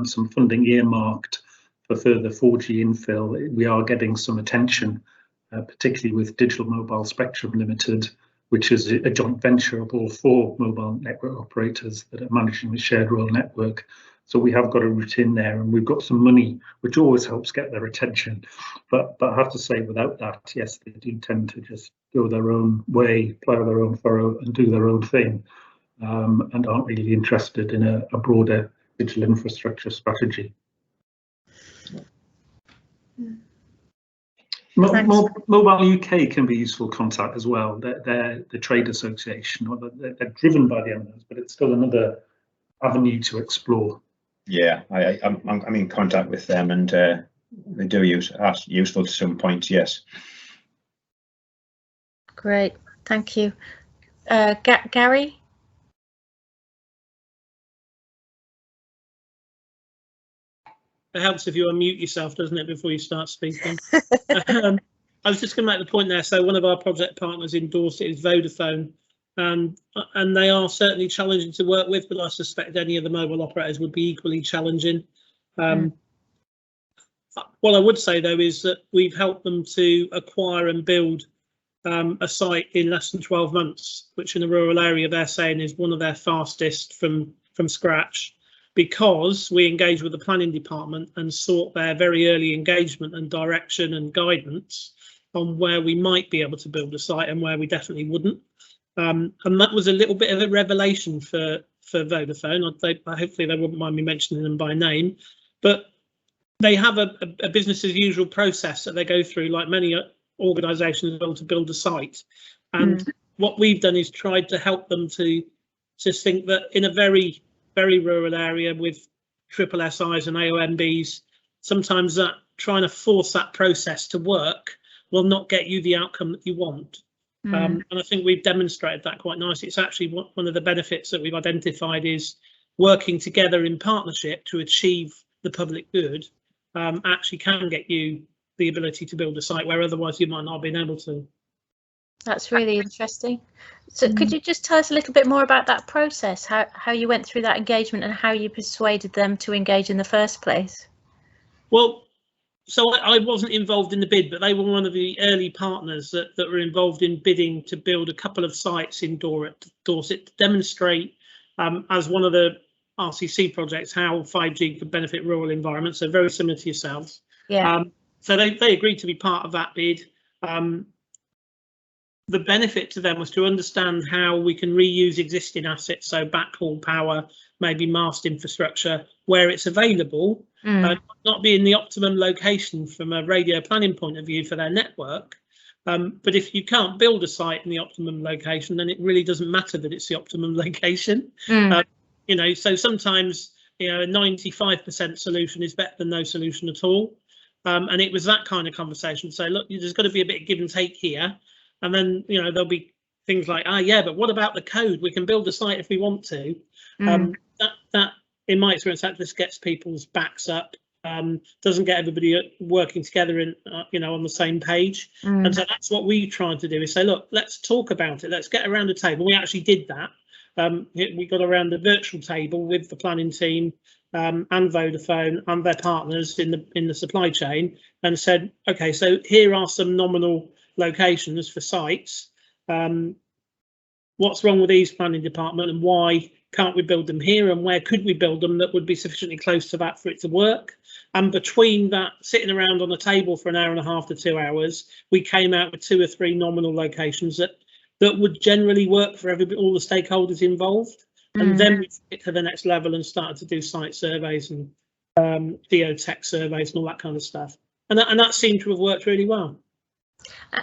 some funding earmarked for further 4G infill, we are getting some attention, particularly with Digital Mobile Spectrum Limited, which is a joint venture of all 4 mobile network operators that are managing the shared rail network. So we have got a route in there, and we've got some money, which always helps get their attention. But I have to say, without that, yes, they do tend to just go their own way, plough their own furrow, and do their own thing, and aren't really interested in a broader digital infrastructure strategy. Mobile UK can be useful contact as well. They're the trade association, or they're driven by the MNOs, but it's still another avenue to explore.
Yeah, I'm in contact with them, and they do are useful to some points. Yes.
Great, thank you, Gary.
It helps if you unmute yourself, doesn't it, before you start speaking? I was just going to make the point there. So one of our project partners in Dorset is Vodafone, and they are certainly challenging to work with, but I suspect any of the mobile operators would be equally challenging. What I would say though is that we've helped them to acquire and build a site in less than 12 months, which in a rural area they're saying is one of their fastest from scratch, because we engaged with the planning department and sought their very early engagement and direction and guidance on where we might be able to build a site and where we definitely wouldn't. And that was a little bit of a revelation for Vodafone. Hopefully they wouldn't mind me mentioning them by name, but they have a business as usual process that they go through, like many organisations, to build a site. And what we've done is tried to help them to think that in a very, very rural area with triple SIs and AONBs, sometimes that trying to force that process to work will not get you the outcome that you want. And I think we've demonstrated that quite nicely. It's actually one of the benefits that we've identified is working together in partnership to achieve the public good actually can get you the ability to build a site where otherwise you might not have been able to.
That's really interesting. So could you just tell us a little bit more about that process, how you went through that engagement and how you persuaded them to engage in the first place?
Well, so I wasn't involved in the bid, but they were one of the early partners that were involved in bidding to build a couple of sites in Dorset to demonstrate as one of the RCC projects how 5G could benefit rural environments. So very similar to yourselves.
Yeah.
So they agreed to be part of that bid. The benefit to them was to understand how we can reuse existing assets, so backhaul power, maybe mast infrastructure, where it's available, not be in the optimum location from a radio planning point of view for their network. But if you can't build a site in the optimum location, then it really doesn't matter that it's the optimum location. You know, so sometimes, you know, a 95% solution is better than no solution at all. And it was that kind of conversation. So look, there's got to be a bit of give and take here. And then, you know, there'll be things like, yeah, but what about the code? We can build a site if we want to. That, in my experience, that just gets people's backs up. Doesn't get everybody working together in, you know, on the same page. And so that's what we tried to do is say, look, let's talk about it. Let's get around the table. We actually did that. We got around the virtual table with the planning team and Vodafone and their partners in the supply chain and said, OK, so here are some nominal locations for sites. What's wrong with these planning department and why can't we build them here, and where could we build them that would be sufficiently close to that for it to work? And between that, sitting around on the table for an hour and a half to 2 hours, we came out with 2 or 3 nominal locations that would generally work for all the stakeholders involved. And then we took it to the next level and started to do site surveys and geotech surveys and all that kind of stuff. And that seemed to have worked really well.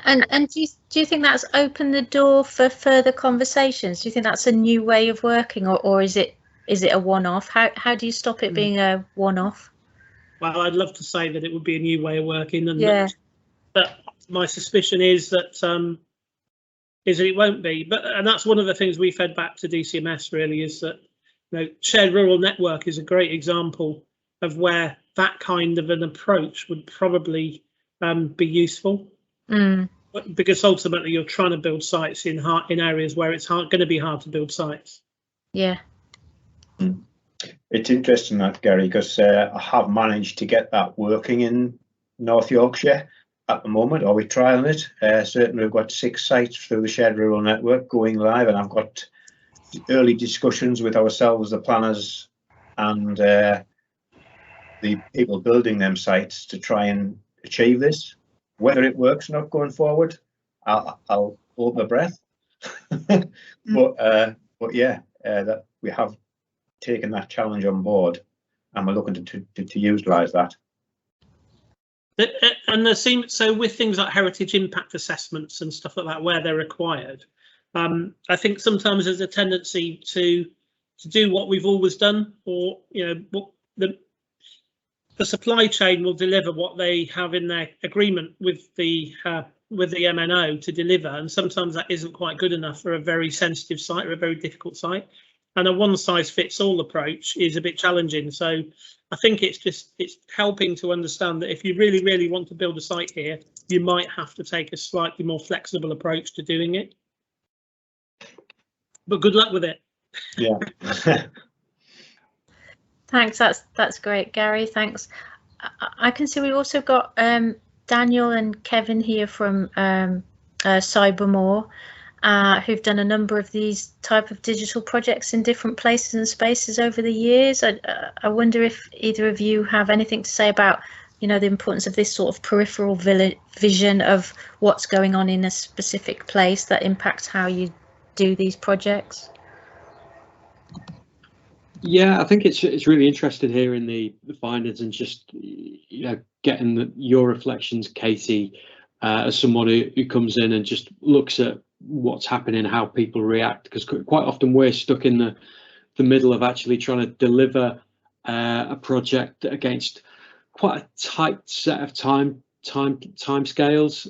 And do you think that's opened the door for further conversations? Do you think that's a new way of working, or is it a one-off? How do you stop it being a one-off?
Well, I'd love to say that it would be a new way of working, and but my suspicion is that it won't be. And that's one of the things we fed back to DCMS really is that, you know, shared rural network is a great example of where that kind of an approach would probably be useful. Because ultimately you're trying to build sites in areas where it's going to be hard to build sites. Yeah.
It's interesting that, Gary, because I have managed to get that working in North Yorkshire at the moment. Are we trialing it? Certainly we've got 6 sites through the shared rural network going live, and I've got early discussions with ourselves, the planners and the people building them sites to try and achieve this. Whether it works or not going forward, I'll hold my breath. But yeah, that we have taken that challenge on board, and we're looking to utilise that.
And there seems, so with things like heritage impact assessments and stuff like that, where they're required, I think sometimes there's a tendency to do what we've always done, or, you know, the supply chain will deliver what they have in their agreement with the MNO to deliver, and sometimes that isn't quite good enough for a very sensitive site or a very difficult site. And a one-size-fits-all approach is a bit challenging. So I think it's helping to understand that if you really, really want to build a site here, you might have to take a slightly more flexible approach to doing it. But good luck with it.
Yeah.
Thanks. That's great, Gary. Thanks. I can see we've also got Daniel and Kevin here from Cybermore, who've done a number of these type of digital projects in different places and spaces over the years. I wonder if either of you have anything to say about, you know, the importance of this sort of peripheral vision of what's going on in a specific place that impacts how you do these projects.
Yeah, I think it's really interesting hearing the findings and just, you know, getting your reflections, Katie, as someone who comes in and just looks at what's happening, how people react, because quite often we're stuck in the middle of actually trying to deliver a project against quite a tight set of time scales.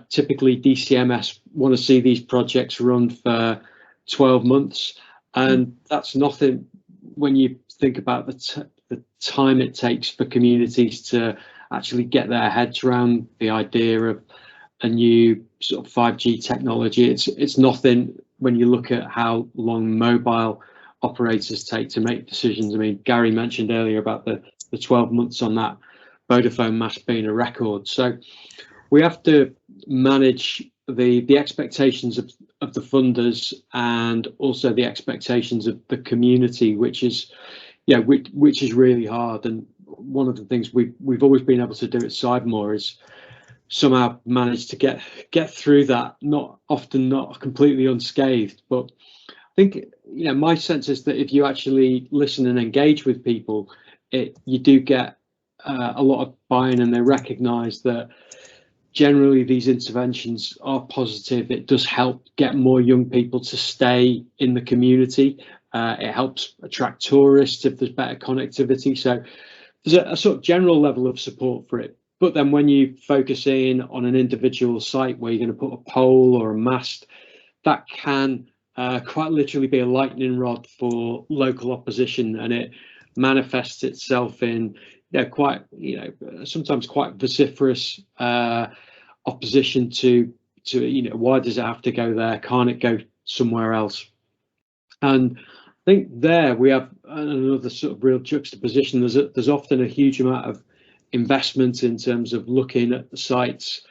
Typically DCMS want to see these projects run for 12 months, and that's nothing when you think about the time it takes for communities to actually get their heads around the idea of a new sort of 5G technology. It's nothing when you look at how long mobile operators take to make decisions. I mean, Gary mentioned earlier about the 12 months on that Vodafone mast being a record. So we have to manage the expectations of the funders and also the expectations of the community, which is really hard. And one of the things we've always been able to do at Cybermore is somehow manage to get through that, not completely unscathed. But I think, you know, my sense is that if you actually listen and engage with people, you do get a lot of buy-in, and they recognise that generally these interventions are positive. It does help get more young people to stay in the community. It helps attract tourists if there's better connectivity. So there's a sort of general level of support for it. But then when you focus in on an individual site where you're going to put a pole or a mast, that can quite literally be a lightning rod for local opposition, and it manifests itself in sometimes quite vociferous opposition to why does it have to go there? Can't it go somewhere else? And I think there we have another sort of real juxtaposition. There's often a huge amount of investment in terms of looking at the sites,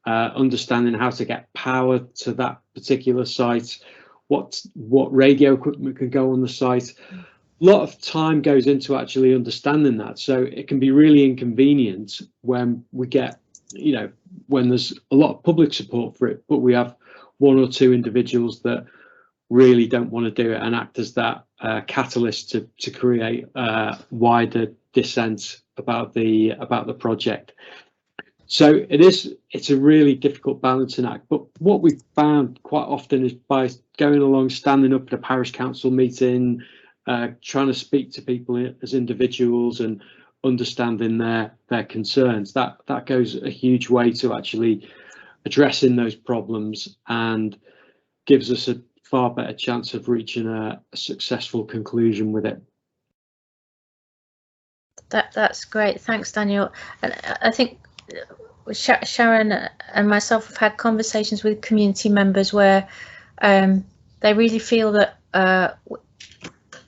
understanding how to get power to that particular site, what radio equipment can go on the site. A lot of time goes into actually understanding that, so it can be really inconvenient when we get, when there's a lot of public support for it, but we have one or two individuals that really don't want to do it and act as that catalyst to create wider dissent about the project. So it's a really difficult balancing act. But what we've found quite often is by going along, standing up at a parish council meeting, trying to speak to people as individuals and understanding their concerns, that goes a huge way to actually addressing those problems and gives us a far better chance of reaching a successful conclusion with it.
That's great. Thanks, Daniel. And I think Sharon and myself have had conversations with community members where they really feel that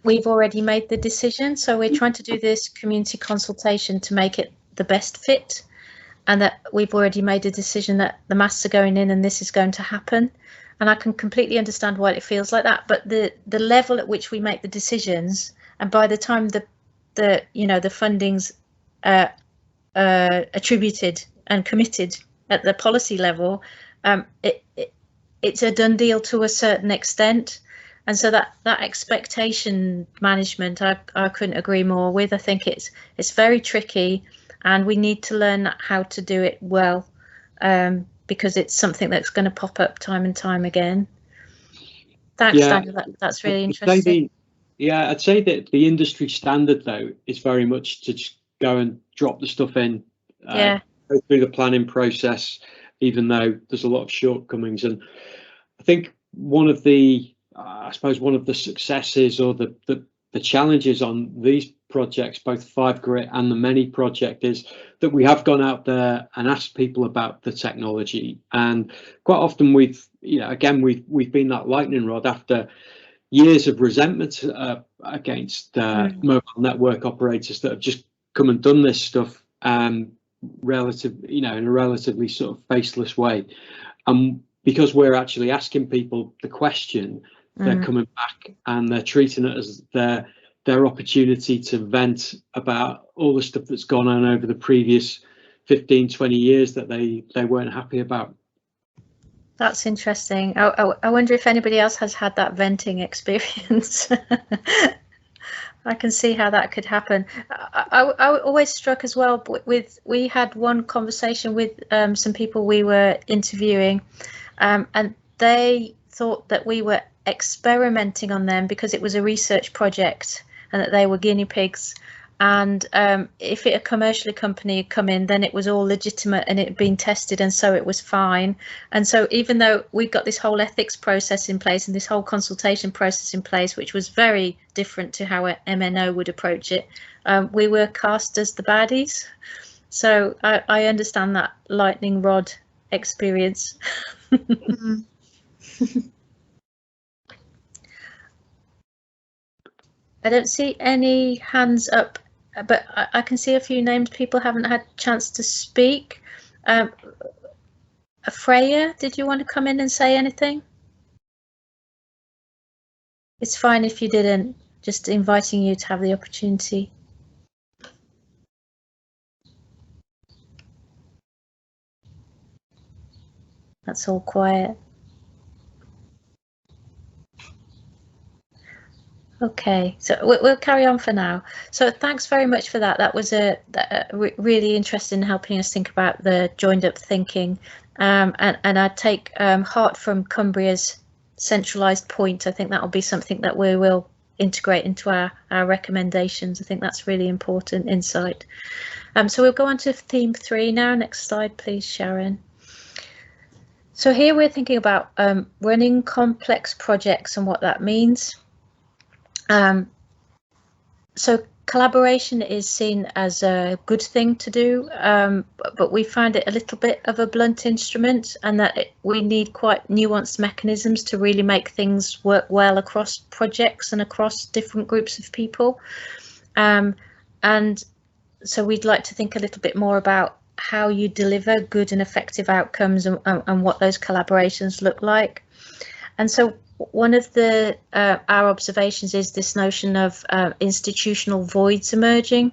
we've already made the decision. So we're trying to do this community consultation to make it the best fit, and that we've already made a decision that the masts are going in and this is going to happen. And I can completely understand why it feels like that. But the level at which we make the decisions, and by the time the funding's attributed and committed at the policy level, it's a done deal to a certain extent. And so that expectation management, I couldn't agree more with. I think it's very tricky, and we need to learn how to do it well, because it's something that's going to pop up time and time again. Thanks, Daniel. That's really interesting.
I'd say that the industry standard, though, is very much to just go and drop the stuff in, go through the planning process, even though there's a lot of shortcomings. And I think one of the successes or the challenges on these projects, both 5GRIT and the Many project, is that we have gone out there and asked people about the technology. And quite often we've been that lightning rod after years of resentment against mobile network operators that have just come and done this stuff in a relatively sort of faceless way. Because we're actually asking people the question, they're coming back and they're treating it as their opportunity to vent about all the stuff that's gone on over the previous 15, 20 years that they weren't happy about. That's interesting. I wonder if anybody else has had that venting experience. I can see how that could happen. I always struck as well we had one conversation with some people we were interviewing, and they thought that we were experimenting on them because it was a research project and that they were guinea pigs. And if a commercial company had come in, then it was all legitimate and it had been tested, and so it was fine. And so even though we've got this whole ethics process in place and this whole consultation process in place, which was very different to how an MNO would approach it, we were cast as the baddies. So I understand that lightning rod experience. I don't see any hands up, but I can see a few names people haven't had a chance to speak. Freya, did you want to come in and say anything? It's fine if you didn't, just inviting you to have the opportunity. That's all quiet. Okay, so we'll carry on for now. So thanks very much for that. That was really interesting in helping us think about the joined up thinking. And I take heart from Cumbria's centralised point. I think that will be something that we will integrate into our recommendations. I think that's really important insight. So we'll go on to theme 3 now. Next slide, please, Sharon. So here we're thinking about running complex projects and what that means. So collaboration is seen as a good thing to do, but we find it a little bit of a blunt instrument, and that we need quite nuanced mechanisms to really make things work well across projects and across different groups of people. And so we'd like to think a little bit more about how you deliver good and effective outcomes and what those collaborations look like. And so one of our observations is this notion of institutional voids emerging,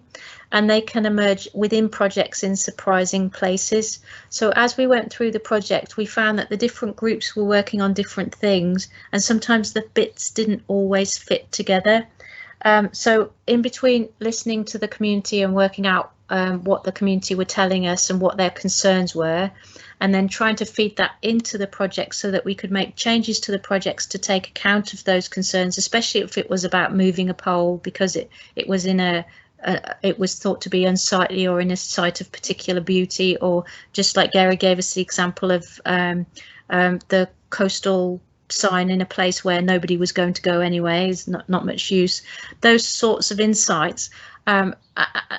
and they can emerge within projects in surprising places. So as we went through the project, we found that the different groups were working on different things, and sometimes the bits didn't always fit together. So in between listening to the community and working out what the community were telling us and what their concerns were, and then trying to feed that into the project so that we could make changes to the projects to take account of those concerns, especially if it was about moving a pole because it was in it was thought to be unsightly or in a site of particular beauty, or just like Gary gave us the example of the coastal sign in a place where nobody was going to go anyway, is not much use. Those sorts of insights.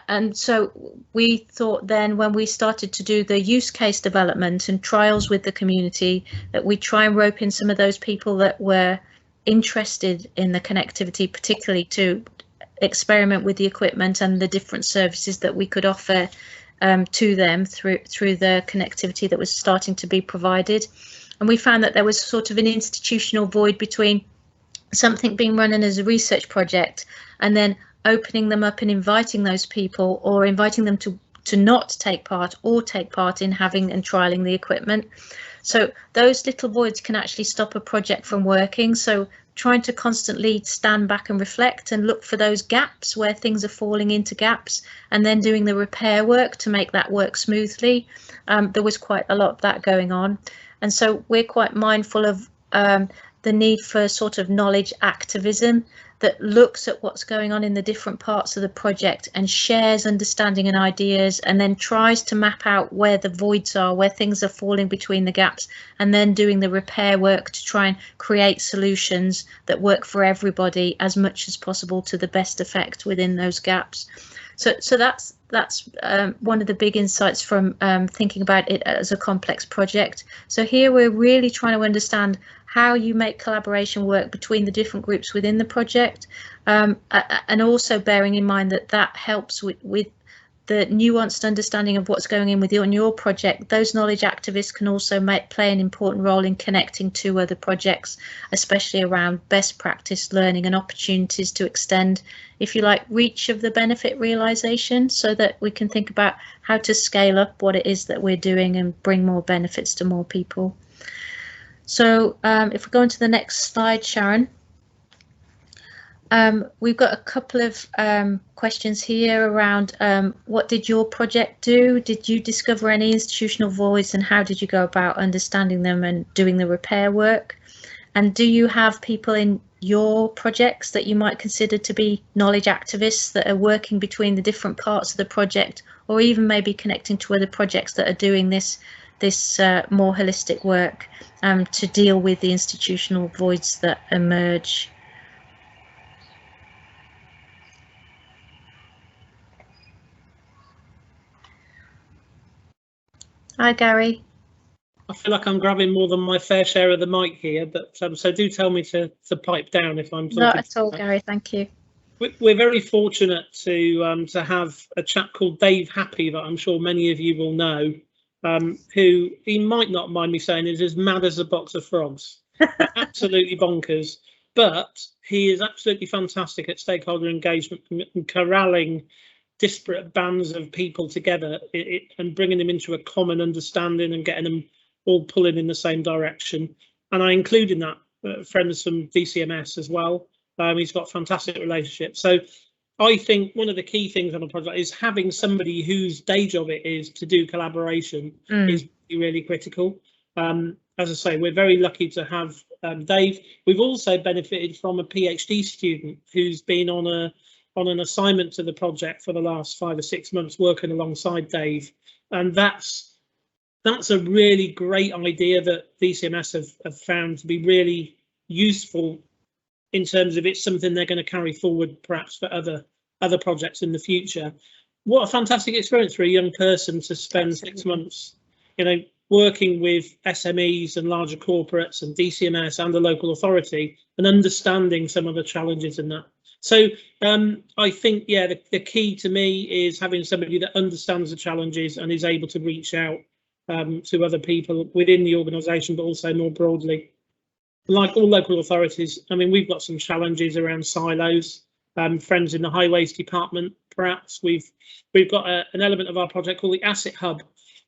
And so we thought then, when we started to do the use case development and trials with the community, that we try and rope in some of those people that were interested in the connectivity, particularly to experiment with the equipment and the different services that we could offer to them through the connectivity that was starting to be provided. And we found that there was sort of an institutional void between something being run as a research project and then opening them up and inviting those people, or inviting them to not take part or take part in having and trialing the equipment. So those little voids can actually stop a project from working. So trying to constantly stand back and reflect and look for those gaps where things are falling into gaps, and then doing the repair work to make that work smoothly. There was quite a lot of that going on. And so we're quite mindful of the need for sort of knowledge activism that looks at what's going on in the different parts of the project and shares understanding and ideas, and then tries to map out where the voids are, where things are falling between the gaps, and then doing the repair work to try and create solutions that work for everybody as much as possible to the best effect within those gaps. So that's one of the big insights from thinking about it as a complex project. So here we're really trying to understand
how you make collaboration work between the different groups within the project, and also bearing in mind that that helps with the nuanced understanding of what's going on your project. Those knowledge activists can also play an important role in connecting to other projects, especially around best practice learning and opportunities to extend, if you like, reach of the benefit realisation, so that we can think about how to scale up what it is that we're doing and bring more benefits to more people. So if we go on to the next slide, Sharon. We've got a couple of questions here around what did your project do? Did you discover any institutional voids, and how did you go about understanding them and doing the repair work? And do you have people in your projects that you might consider to be knowledge activists that are working between the different parts of the project, or even maybe connecting to other projects that are doing this more holistic work to deal with the institutional voids that emerge? Hi, Gary.
I feel like I'm grabbing more than my fair share of the mic here, but so do tell me to pipe down if I'm talking.
Not at all, Gary. Thank you.
We're very fortunate to have a chap called Dave Happy that I'm sure many of you will know, who, he might not mind me saying, is as mad as a box of frogs. Absolutely bonkers, but he is absolutely fantastic at stakeholder engagement and corralling disparate bands of people together and bringing them into a common understanding and getting them all pulling in the same direction. And I include in that friends from DCMS as well. He's got fantastic relationships. So I think one of the key things on a project is having somebody whose day job it is to do collaboration is really critical. As I say, we're very lucky to have Dave. We've also benefited from a PhD student who's been on an assignment to the project for the last 5 or 6 months, working alongside Dave, and that's a really great idea that DCMS have found to be really useful in terms of it's something they're going to carry forward perhaps for other projects in the future. What a fantastic experience for a young person to spend Absolutely. 6 months, working with SMEs and larger corporates and DCMS and the local authority and understanding some of the challenges in that. So I think, yeah, the key to me is having somebody that understands the challenges and is able to reach out to other people within the organisation, but also more broadly. Like all local authorities, I mean, we've got some challenges around silos. Friends in the Highways Department, perhaps we've got an element of our project called the Asset Hub,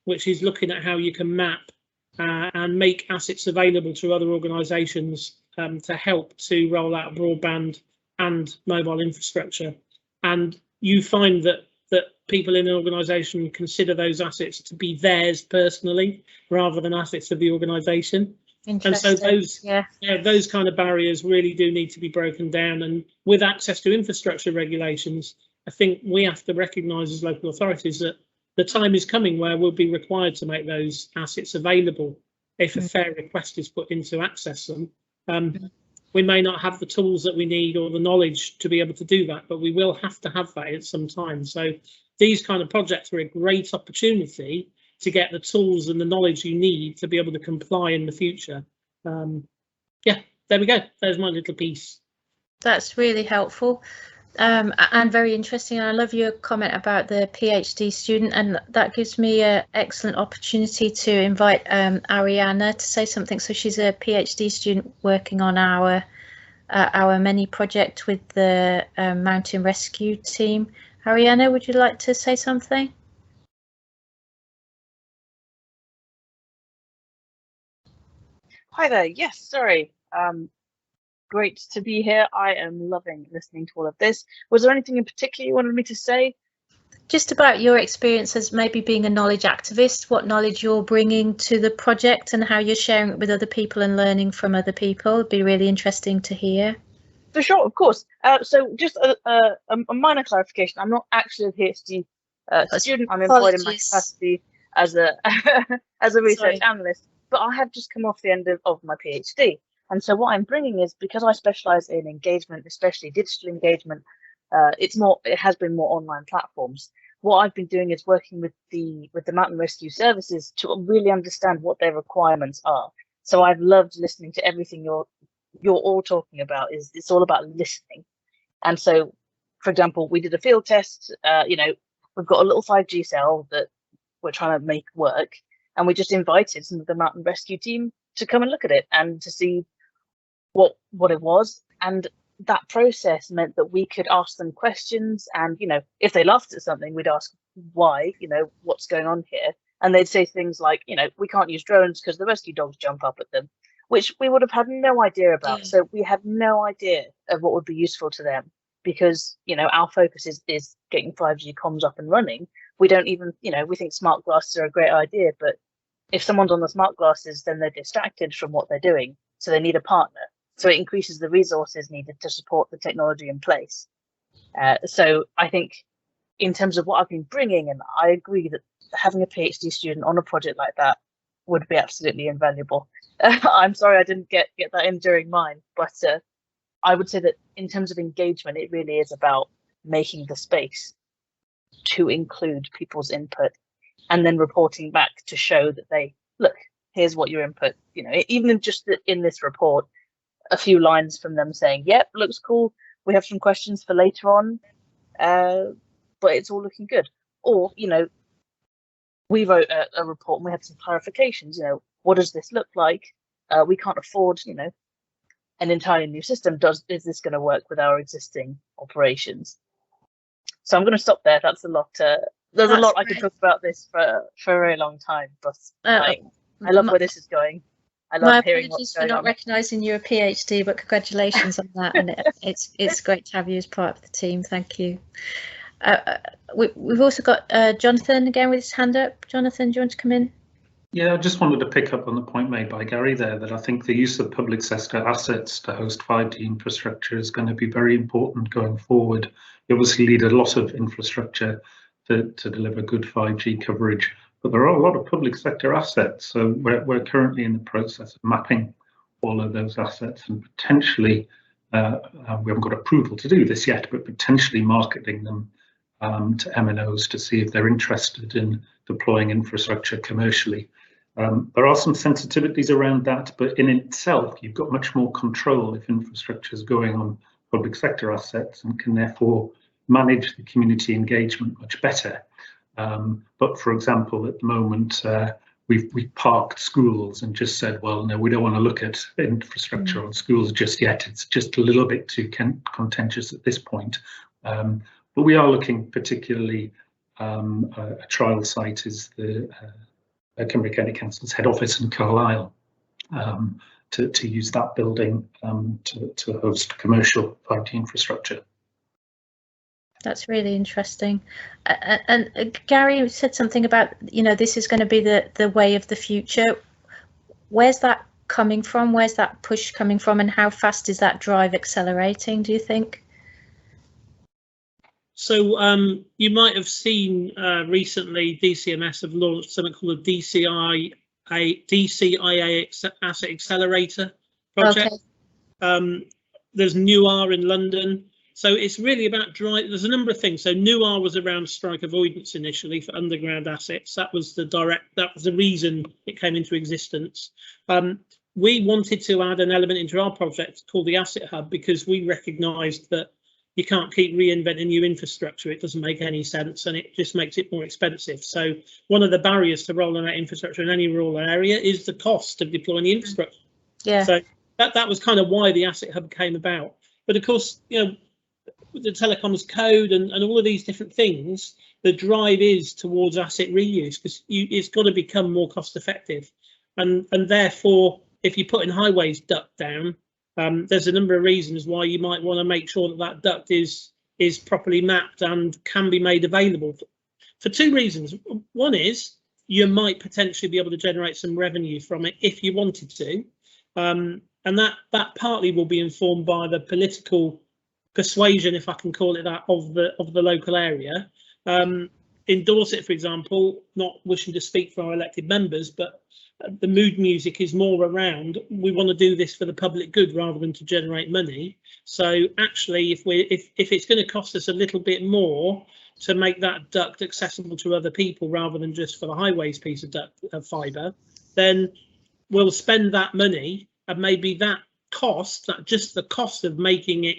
which is looking at how you can map and make assets available to other organisations to help to roll out broadband and mobile infrastructure. And you find that people in an organisation consider those assets to be theirs personally rather than assets of the organisation. And so those kind of barriers really do need to be broken down. And with access to infrastructure regulations, I think we have to recognise as local authorities that the time is coming where we'll be required to make those assets available if a fair request is put in to access them. We may not have the tools that we need or the knowledge to be able to do that, but we will have to have that at some time. So these kind of projects are a great opportunity to get the tools and the knowledge you need to be able to comply in the future. Yeah, there we go. There's my little piece.
That's really helpful and very interesting. I love your comment about the PhD student, and that gives me an excellent opportunity to invite Ariana to say something. So she's a PhD student working on our mini project with the mountain rescue team. Ariana, would you like to say something?
Hi there. Yes, sorry. Great to be here. I am loving listening to all of this. Was there anything in particular you wanted me to say?
Just about your experience as maybe being a knowledge activist, what knowledge you're bringing to the project and how you're sharing it with other people and learning from other people. It'd be really interesting to hear.
For sure, of course. So just a minor clarification. I'm not actually a PhD student. I'm employed in my capacity as a research analyst, but I have just come off the end of my PhD. And so what I'm bringing is, because I specialize in engagement, especially digital engagement, it has been more online platforms. What I've been doing is working with the mountain rescue services to really understand what their requirements are. So I've loved listening to everything you're all talking about. It's all about listening. And so, for example, we did a field test. We've got a little 5G cell that we're trying to make work, and we just invited some of the mountain rescue team to come and look at it and to see what it was. And that process meant that we could ask them questions, and if they laughed at something, we'd ask why, what's going on here, and they'd say things like, we can't use drones because the rescue dogs jump up at them, which we would have had no idea about. So we had no idea of what would be useful to them, because our focus is getting 5G comms up and running. We don't even, we think smart glasses are a great idea, but if someone's on the smart glasses, then they're distracted from what they're doing, so they need a partner. So it increases the resources needed to support the technology in place. So I think in terms of what I've been bringing, and I agree that having a PhD student on a project like that would be absolutely invaluable. I'm sorry I didn't get that in during mine, but I would say that in terms of engagement, it really is about making the space to include people's input, and then reporting back to show that look, here's what your input, even if just in this report, a few lines from them saying, yep, looks cool, we have some questions for later on, but it's all looking good. Or, we wrote a report and we had some clarifications, what does this look like? We can't afford, an entirely new system. Is this going to work with our existing operations? So I'm going to stop there. That's a lot. There's a lot I could talk about this for a very long time, but I love where this is going. I love hearing what's going on.
My apologies for not recognising you're a PhD, but congratulations on that, and it's great to have you as part of the team. Thank you. We've also got Jonathan again with his hand up. Jonathan, do you want to come in?
Yeah, I just wanted to pick up on the point made by Gary there, that I think the use of public sector assets to host 5G infrastructure is going to be very important going forward. You obviously need a lot of infrastructure to deliver good 5G coverage, but there are a lot of public sector assets. So we're currently in the process of mapping all of those assets and potentially, we haven't got approval to do this yet, but potentially marketing them to MNOs to see if they're interested in deploying infrastructure commercially. There are some sensitivities around that, but in itself, you've got much more control if infrastructure is going on public sector assets, and can therefore manage the community engagement much better. But for example, at the moment, we've parked schools and just said, well, no, we don't want to look at infrastructure on schools just yet. It's just a little bit too contentious at this point. But we are looking particularly, a trial site is the Cumbria County Council's head office in Carlisle, to use that building to host commercial 5G infrastructure.
That's really interesting. And Gary said something about, this is going to be the way of the future. Where's that coming from? Where's that push coming from? And how fast is that drive accelerating, do you think?
So you might have seen recently DCMS have launched something called a DCIA Asset Accelerator project. Okay. There's NUAR in London. So it's really about there's a number of things. So NUAR was around strike avoidance initially for underground assets. That was the reason it came into existence. We wanted to add an element into our project called the Asset Hub, because we recognised that you can't keep reinventing new infrastructure. It doesn't make any sense, and it just makes it more expensive. So one of the barriers to rolling out infrastructure in any rural area is the cost of deploying the infrastructure.
Yeah.
So that was kind of why the Asset Hub came about. But of course, the telecoms code and all of these different things, the drive is towards asset reuse, because it's got to become more cost effective, and therefore if you put in highways duct down, there's a number of reasons why you might want to make sure that duct is properly mapped and can be made available for two reasons. One is you might potentially be able to generate some revenue from it if you wanted to, and that partly will be informed by the political persuasion, if I can call it that, of the local area. In Dorset, for example, not wishing to speak for our elected members, but the mood music is more around, we want to do this for the public good rather than to generate money. So actually, if it's going to cost us a little bit more to make that duct accessible to other people rather than just for the highways piece of fibre, then we'll spend that money, and maybe that cost, that just the cost of making it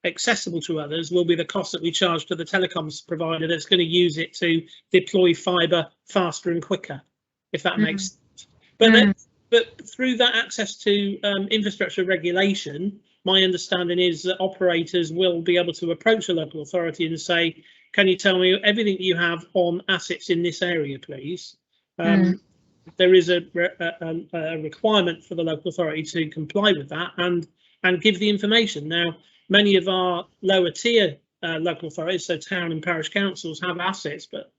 accessible to others, will be the cost that we charge to the telecoms provider that's going to use it to deploy fibre faster and quicker, if that makes sense. But through that access to infrastructure regulation, my understanding is that operators will be able to approach a local authority and say, can you tell me everything you have on assets in this area, please? There is a requirement for the local authority to comply with that and give the information. Now, many of our lower tier local authorities, so town and parish councils, have assets, but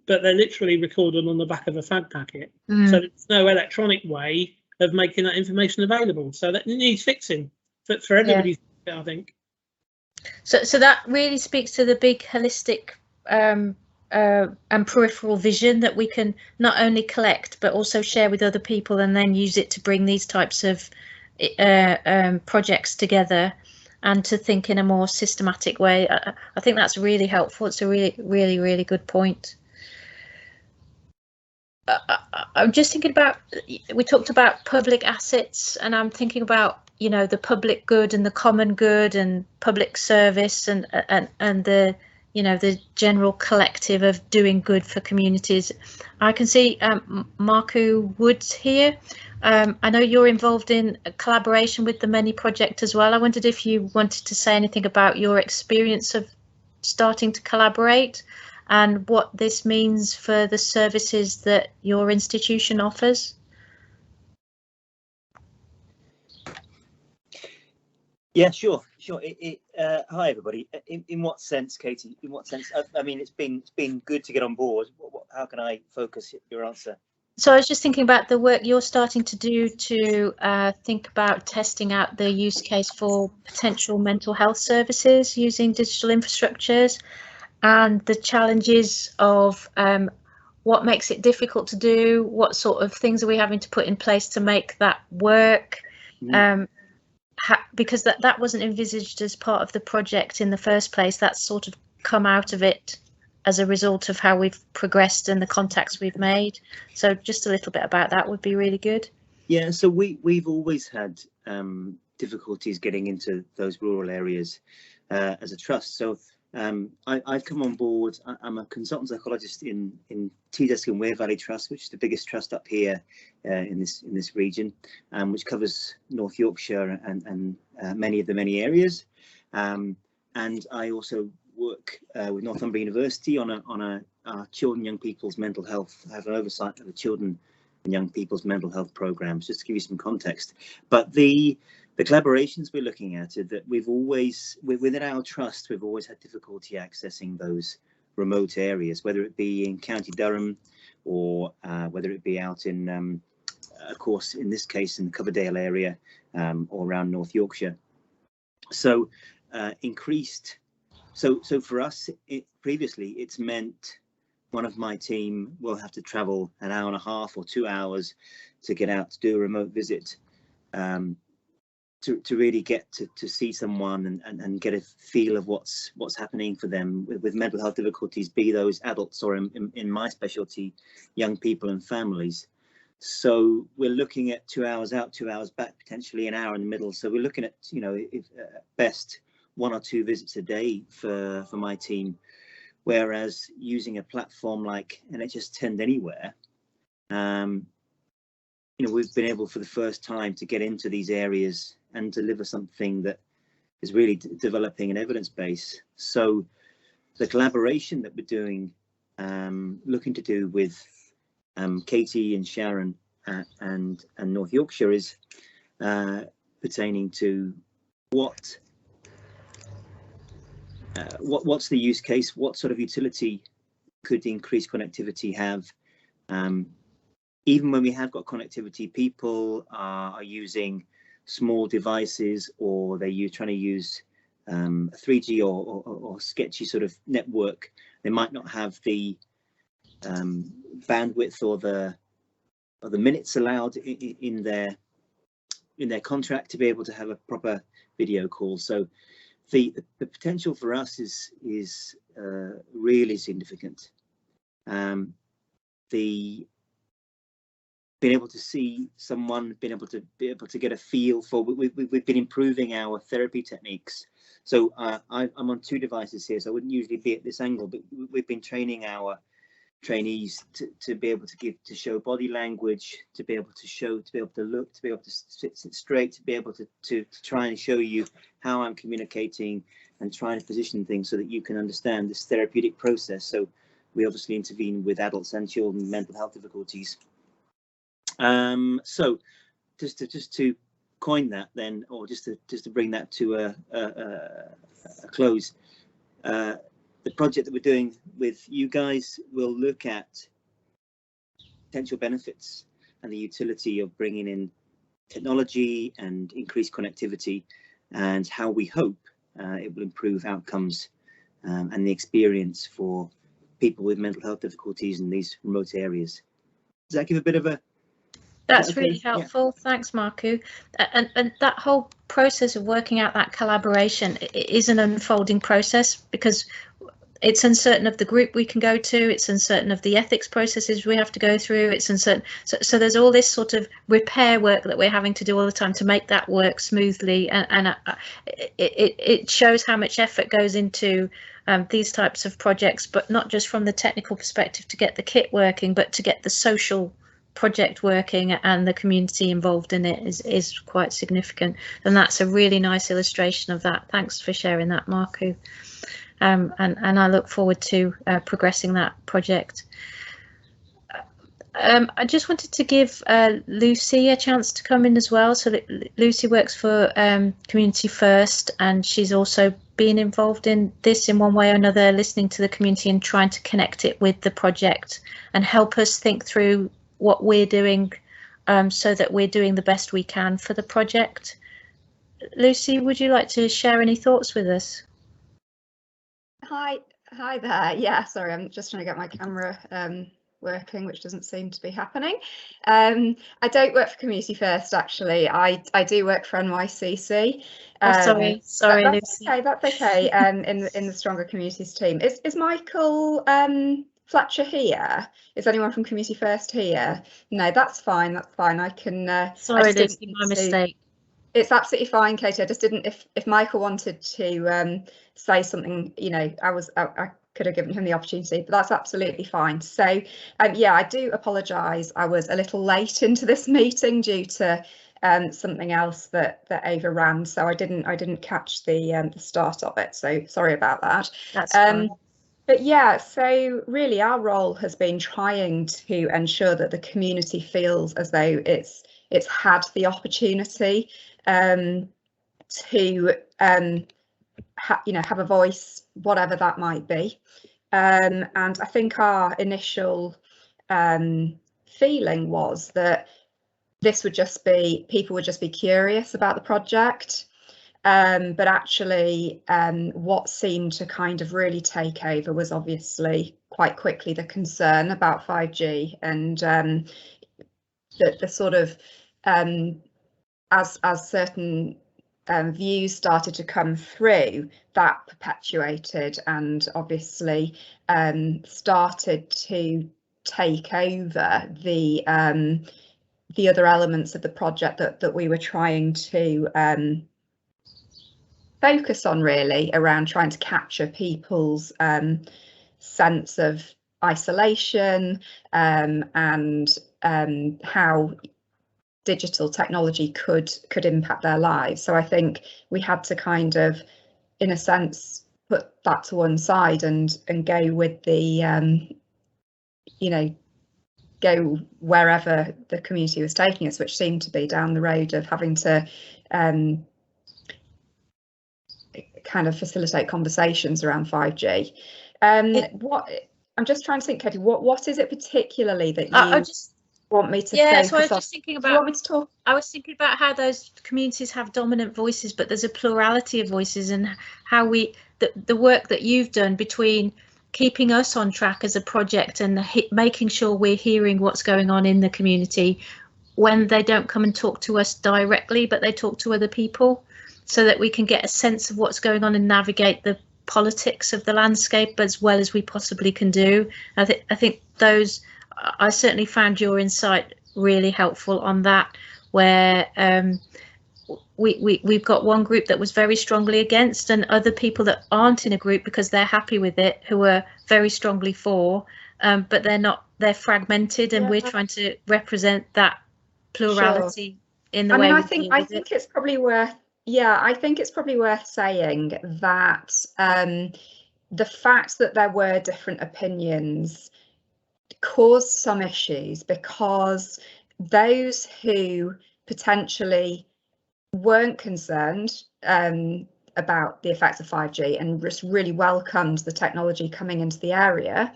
they're literally recorded on the back of a fag packet. So there's no electronic way of making that information available. So that needs fixing for everybody, I think.
So that really speaks to the big holistic and peripheral vision that we can not only collect but also share with other people, and then use it to bring these types of projects together and to think in a more systematic way. I think that's really helpful. It's a really good point. I'm just thinking about, we talked about public assets, and I'm thinking about, you know, the public good and the common good and public service and the, you know, the general collective of doing good for communities. I can see Marku Woods here. I know you're involved in a collaboration with the Many Project as well. I wondered if you wanted to say anything about your experience of starting to collaborate and what this means for the services that your institution offers.
Yeah, sure. Hi, everybody. In what sense, Katie? In what sense? I mean, it's been good to get on board. How can I focus your answer?
So I was just thinking about the work you're starting to do to think about testing out the use case for potential mental health services using digital infrastructures, and the challenges of what makes it difficult to do, what sort of things are we having to put in place to make that work, because that wasn't envisaged as part of the project in the first place. That's sort of come out of it as a result of how we've progressed and the contacts we've made. So just a little bit about that would be really good. Yeah,
so we've always had difficulties getting into those rural areas as a trust. So I've come on board. I'm a consultant psychologist in Teesdescombe and Wear Valley Trust, which is the biggest trust up here in this region, which covers North Yorkshire and many areas. And I also work with Northumbria University on our children and young people's mental health. I have an oversight of the children and young people's mental health programs, just to give you some context. But the collaborations we're looking at are that we've always, within our trust, we've always had difficulty accessing those remote areas, whether it be in County Durham or whether it be out in, of course, in this case, in the Coverdale area or around North Yorkshire. So So for us, previously, it's meant one of my team will have to travel an hour and a half or 2 hours to get out to do a remote visit, to really get to see someone and get a feel of what's happening for them with mental health difficulties, be those adults or in my specialty, young people and families. So we're looking at 2 hours out, 2 hours back, potentially an hour in the middle. So we're looking at, you know, if, best 1 or 2 visits a day for my team, whereas using a platform like NHS Tend Anywhere, you know, we've been able for the first time to get into these areas and deliver something that is really developing an evidence base. So the collaboration that we're doing, looking to do with Katie and Sharon and North Yorkshire is pertaining to what's the use case, what sort of utility could increased connectivity have. Even when we have got connectivity, people are using small devices, or they're trying to use 3G or sketchy sort of network. They might not have the bandwidth or the minutes allowed in their contract to be able to have a proper video call. So the potential for us is really significant. being able to see someone, being able to get a feel for. We've been improving our therapy techniques. So I'm on 2 devices here, so I wouldn't usually be at this angle, but we've been training our trainees to be able to show body language, to be able to look, to be able to sit straight, to be able to try and show you how I'm communicating and trying to position things so that you can understand this therapeutic process. So we obviously intervene with adults and children with mental health difficulties. So just to coin that then, or just to bring that to a close, the project that we're doing with you guys will look at potential benefits and the utility of bringing in technology and increased connectivity, and how we hope it will improve outcomes and the experience for people with mental health difficulties in these remote areas. Does that give a bit of a...
That's really helpful. Yeah. Thanks, Marku. And that whole process of working out that collaboration is an unfolding process, because it's uncertain of the group we can go to, it's uncertain of the ethics processes we have to go through, it's uncertain. So there's all this sort of repair work that we're having to do all the time to make that work smoothly, and it shows how much effort goes into these types of projects, but not just from the technical perspective to get the kit working, but to get the social project working and the community involved in it is quite significant. And that's a really nice illustration of that. Thanks for sharing that, Marku. And I look forward to progressing that project. I just wanted to give Lucy a chance to come in as well. So Lucy works for Community First, and she's also been involved in this in one way or another, listening to the community and trying to connect it with the project and help us think through what we're doing so that we're doing the best we can for the project. Lucy, would you like to share any thoughts with us?
Hi there. Yeah, sorry, I'm just trying to get my camera working, which doesn't seem to be happening. I don't work for Community First, actually. I do work for NYCC. Sorry, Lucy. Okay, that's okay. In the Stronger Communities team. Is Michael Fletcher here? Is anyone from Community First here? No, that's fine. That's fine. I can.
Sorry, Lucy, my mistake.
It's absolutely fine, Katie. I just didn't. If Michael wanted to say something, you know, I could have given him the opportunity, but that's absolutely fine. So, yeah, I do apologise. I was a little late into this meeting due to something else that overran, so I didn't catch the start of it. So sorry about that.
That's fine.
But yeah, so really our role has been trying to ensure that the community feels as though it's had the opportunity to have a voice, whatever that might be. And I think our initial feeling was that this would just be, people would just be curious about the project. But actually what seemed to kind of really take over was obviously quite quickly the concern about 5G, and the sort of as certain views started to come through, that perpetuated and obviously started to take over the other elements of the project that we were trying to focus on, really, around trying to capture people's sense of isolation and how digital technology could impact their lives. So I think we had to kind of, in a sense, put that to one side and go with the go wherever the community was taking us, which seemed to be down the road of having to kind of facilitate conversations around 5G. What I'm just trying to think, Katie, what is it particularly that you want me to focus
so I was just thinking about,
do you want me to talk?
I was thinking about how those communities have dominant voices, but there's a plurality of voices, and how the work that you've done between keeping us on track as a project and making sure we're hearing what's going on in the community when they don't come and talk to us directly, but they talk to other people, so that we can get a sense of what's going on and navigate the politics of the landscape as well as we possibly can do. I think those, I certainly found your insight really helpful on that, where we've got one group that was very strongly against, and other people that aren't in a group because they're happy with it, who are very strongly for, but they're not, they're fragmented, and we're trying to represent that plurality in the way.
I think it's probably worth, I think it's probably worth saying that the fact that there were different opinions caused some issues, because those who potentially weren't concerned about the effects of 5G and just really welcomed the technology coming into the area,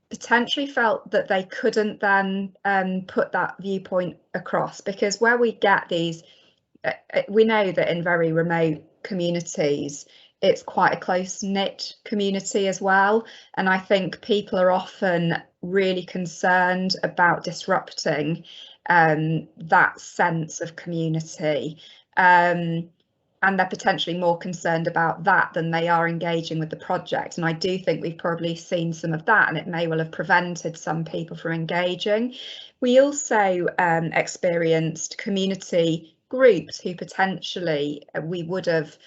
potentially felt that they couldn't then put that viewpoint across, because where we get these, we know that in very remote communities, it's quite a close-knit community as well, and I think people are often really concerned about disrupting that sense of community, and they're potentially more concerned about that than they are engaging with the project. And I do think we've probably seen some of that, and it may well have prevented some people from engaging. We also experienced community groups who potentially we would have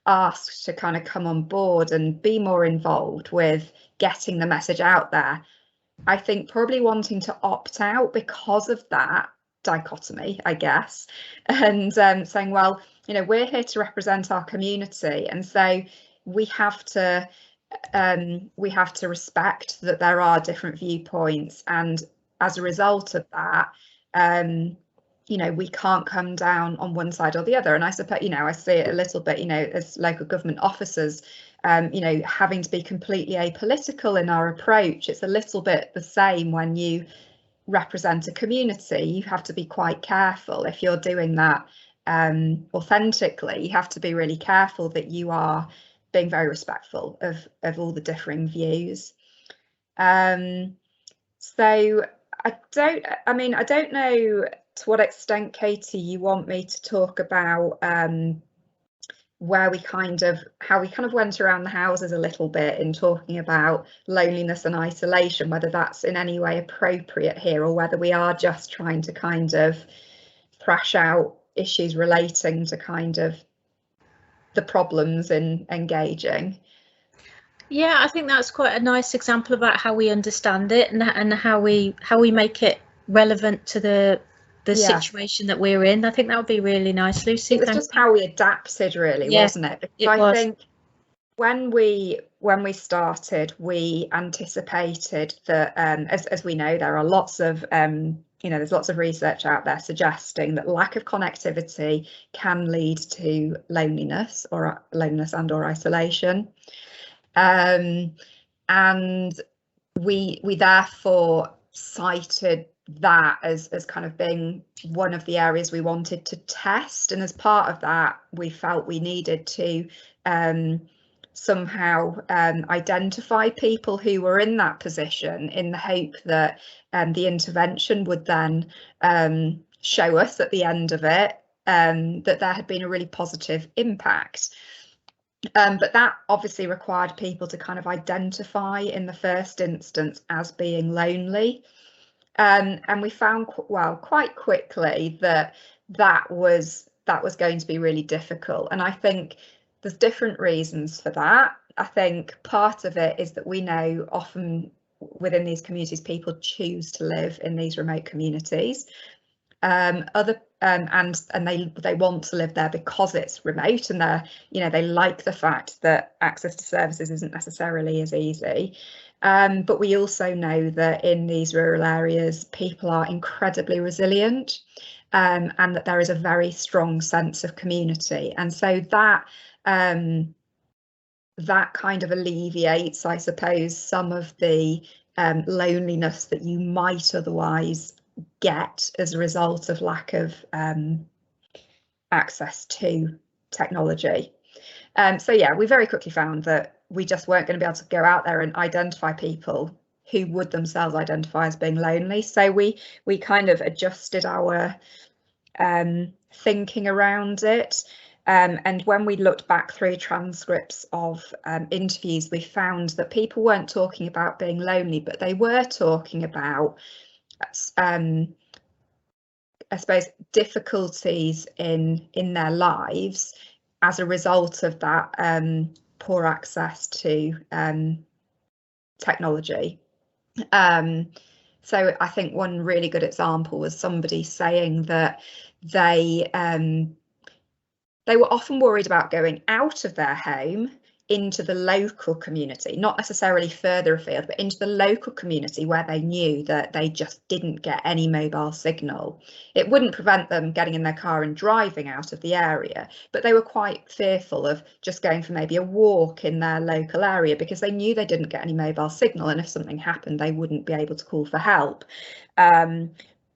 asked to kind of come on board and be more involved with getting the message out there, I think probably wanting to opt out because of that dichotomy, I guess, and saying, well, you know, we're here to represent our community, and so we have to respect that there are different viewpoints, and as a result of that, you know, we can't come down on one side or the other. And I suppose, you know, I see it a little bit, you know, as local government officers, you know, having to be completely apolitical in our approach. It's a little bit the same when you represent a community. You have to be quite careful if you're doing that authentically. You have to be really careful that you are being very respectful of all the differing views. So I don't know to what extent, Katie, you want me to talk about how we kind of went around the houses a little bit in talking about loneliness and isolation, whether that's in any way appropriate here, or whether we are just trying to kind of thrash out issues relating to kind of the problems in engaging.
Yeah, I think that's quite a nice example about how we understand it and how we make it relevant to the situation that we're in. I think that would be really nice, Lucy.
It was just how we adapted, really, wasn't it? Because I think when we started, we anticipated that, as we know, there are lots of you know, there's lots of research out there suggesting that lack of connectivity can lead to loneliness and or isolation, and we therefore cited that as kind of being one of the areas we wanted to test, and as part of that we felt we needed to somehow identify people who were in that position, in the hope that the intervention would then show us at the end of it that there had been a really positive impact. But that obviously required people to kind of identify in the first instance as being lonely. And we found, well, quite quickly that was going to be really difficult. And I think there's different reasons for that. I think part of it is that we know often within these communities, people choose to live in these remote communities. And they want to live there because it's remote, and they like the fact that access to services isn't necessarily as easy. But we also know that in these rural areas, people are incredibly resilient, and that there is a very strong sense of community. And so that kind of alleviates, I suppose, some of the loneliness that you might otherwise get as a result of lack of access to technology. So yeah, we very quickly found that we just weren't going to be able to go out there and identify people who would themselves identify as being lonely. So we kind of adjusted our thinking around it. And when we looked back through transcripts of interviews, we found that people weren't talking about being lonely, but they were talking about I suppose, difficulties in their lives as a result of that poor access to technology. So I think one really good example was somebody saying that they were often worried about going out of their home into the local community, not necessarily further afield, but into the local community where they knew that they just didn't get any mobile signal. It wouldn't prevent them getting in their car and driving out of the area, but they were quite fearful of just going for maybe a walk in their local area because they knew they didn't get any mobile signal, and if something happened, they wouldn't be able to call for help.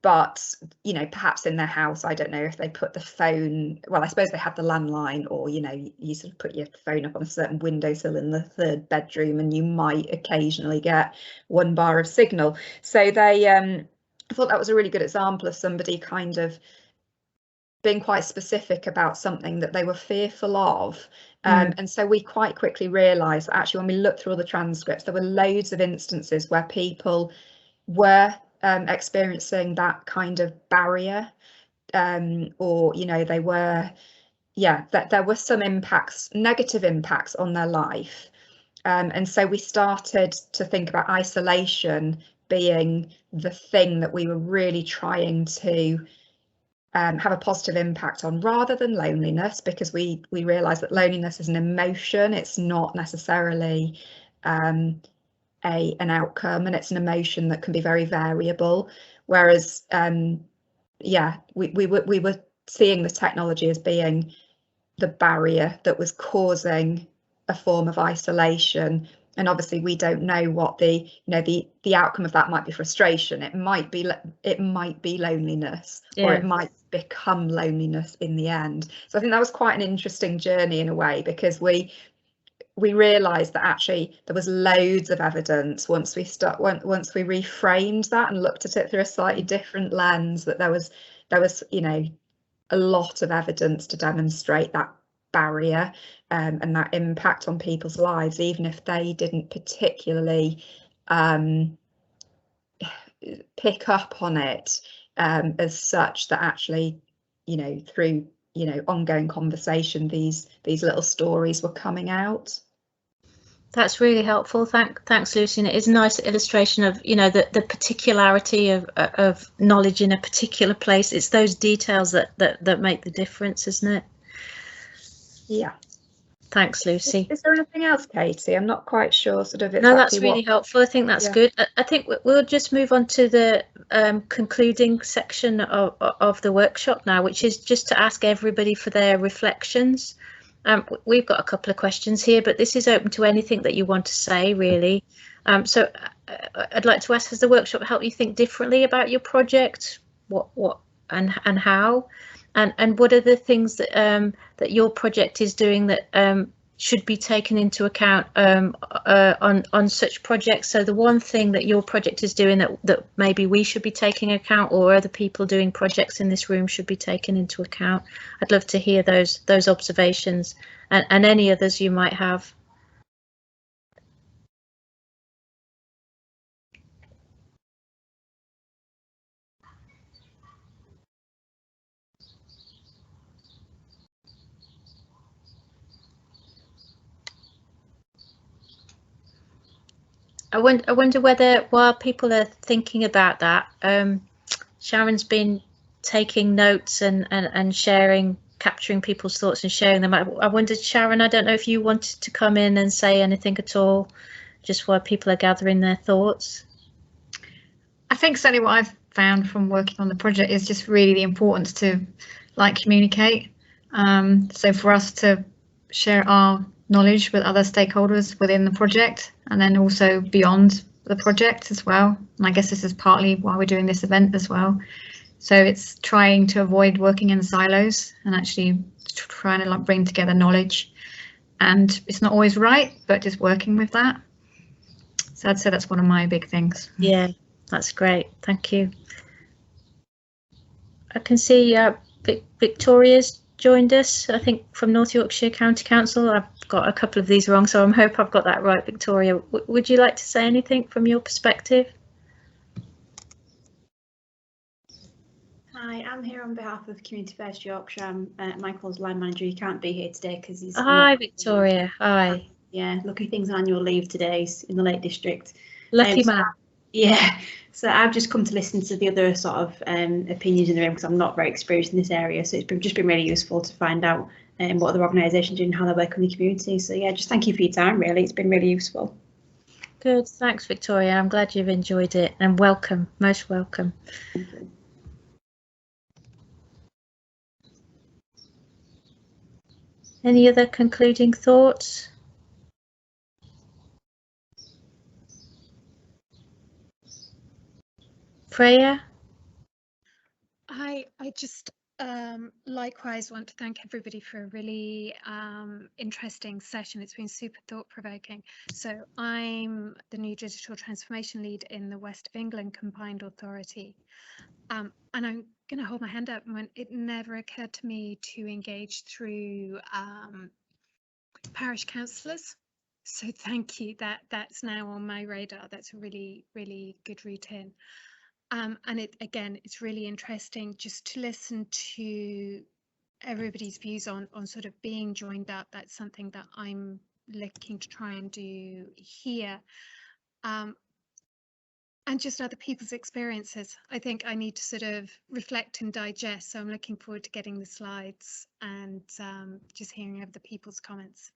But, you know, perhaps in their house, I don't know if they put the phone, well, I suppose they had the landline, or, you know, you sort of put your phone up on a certain windowsill in the third bedroom and you might occasionally get 1 bar of signal. So they, I thought that was a really good example of somebody kind of being quite specific about something that they were fearful of. And so we quite quickly realised that actually when we looked through all the transcripts, there were loads of instances where people were experiencing that kind of barrier, or, you know, they were, that there were some impacts, negative impacts on their life. And so we started to think about isolation being the thing that we were really trying to have a positive impact on, rather than loneliness, because we realised that loneliness is an emotion, it's not necessarily an outcome, and it's an emotion that can be very variable. Whereas we were seeing the technology as being the barrier that was causing a form of isolation. And obviously we don't know what the outcome of that might be. Frustration, it might be loneliness, or it might become loneliness in the end. So I think that was quite an interesting journey in a way, because we realised that actually there was loads of evidence once we reframed that and looked at it through a slightly different lens, that there was you know, a lot of evidence to demonstrate that barrier and that impact on people's lives, even if they didn't particularly pick up on it as such, that actually, you know, through, you know, ongoing conversation, these little stories were coming out.
That's really helpful. Thanks, Lucy. And it is a nice illustration of, you know, the particularity of knowledge in a particular place. It's those details that make the difference, isn't it? Yeah. Thanks, Lucy.
Is there anything else, Katie? I'm not quite sure. Sort of.
No, that's really helpful. I think that's good. I think we'll just move on to the concluding section of the workshop now, which is just to ask everybody for their reflections. We've got a couple of questions here, but this is open to anything that you want to say, really. So I'd like to ask, has the workshop helped you think differently about your project? What and how? And what are the things that that your project is doing that should be taken into account on such projects? So the one thing that your project is doing that maybe we should be taking account, or other people doing projects in this room should be taken into account. I'd love to hear those observations and any others you might have. I wonder whether, while people are thinking about that, Sharon's been taking notes and sharing, capturing people's thoughts and sharing them. I wondered, Sharon, I don't know if you wanted to come in and say anything at all, just while people are gathering their thoughts.
I think certainly what I've found from working on the project is just really the importance to communicate. So for us to share our knowledge with other stakeholders within the project, and then also beyond the project as well. And I guess this is partly why we're doing this event as well. So it's trying to avoid working in silos and actually trying to bring together knowledge. And it's not always right, but just working with that. So I'd say that's one of my big things.
Yeah, that's great. Thank you. I can see Victoria's joined us, I think, from North Yorkshire County Council. I've got a couple of these wrong, so I hope I've got that right. Victoria, would you like to say anything from your perspective?
Hi, I'm here on behalf of Community First Yorkshire. I'm Michael's line manager. He can't be here today because he's.
Hi, Victoria. Hi.
Yeah, lucky things on annual leave today. He's in the Lake District.
Lucky man.
Yeah, so I've just come to listen to the other sort of opinions in the room because I'm not very experienced in this area. So it's just been really useful to find out what other organisations do and how they work in the community. So yeah, just thank you for your time. Really, it's been really useful.
Good, thanks, Victoria. I'm glad you've enjoyed it, and welcome, most welcome. Any other concluding thoughts? Freya?
I just likewise want to thank everybody for a really interesting session. It's been super thought-provoking. So I'm the new digital transformation lead in the West of England Combined Authority. And I'm going to hold my hand up when it never occurred to me to engage through parish councillors. So thank you. That's now on my radar. That's a really, really good route in. And it's really interesting just to listen to everybody's views on sort of being joined up. That's something that I'm looking to try and do here. And just other people's experiences. I think I need to sort of reflect and digest. So I'm looking forward to getting the slides and just hearing other people's comments.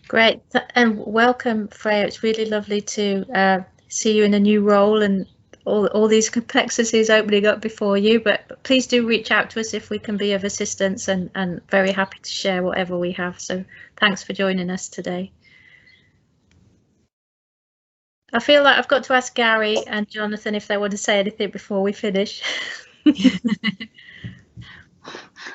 Great, and welcome, Freya. It's really lovely to see you in a new role and all these complexities opening up before you. But please do reach out to us if we can be of assistance, and very happy to share whatever we have. So thanks for joining us today. I feel like I've got to ask Gary and Jonathan if they want to say anything before we finish.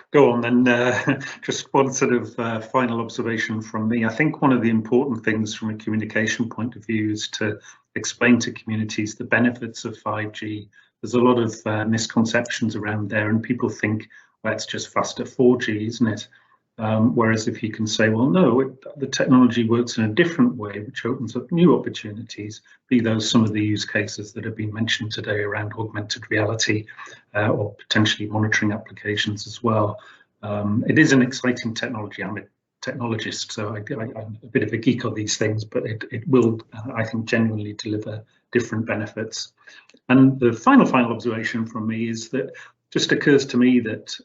Go on then. Just one sort of final observation from me. I think one of the important things from a communication point of view is to explain to communities the benefits of 5G. There's a lot of misconceptions around there, and people think, well, it's just faster 4G, isn't it? Whereas if you can say, well, no, the technology works in a different way, which opens up new opportunities, be those some of the use cases that have been mentioned today around augmented reality or potentially monitoring applications as well. It is an exciting technology. I'm a technologist, so I'm a bit of a geek on these things, but it will, I think, genuinely deliver different benefits. And the final observation from me is that just occurs to me that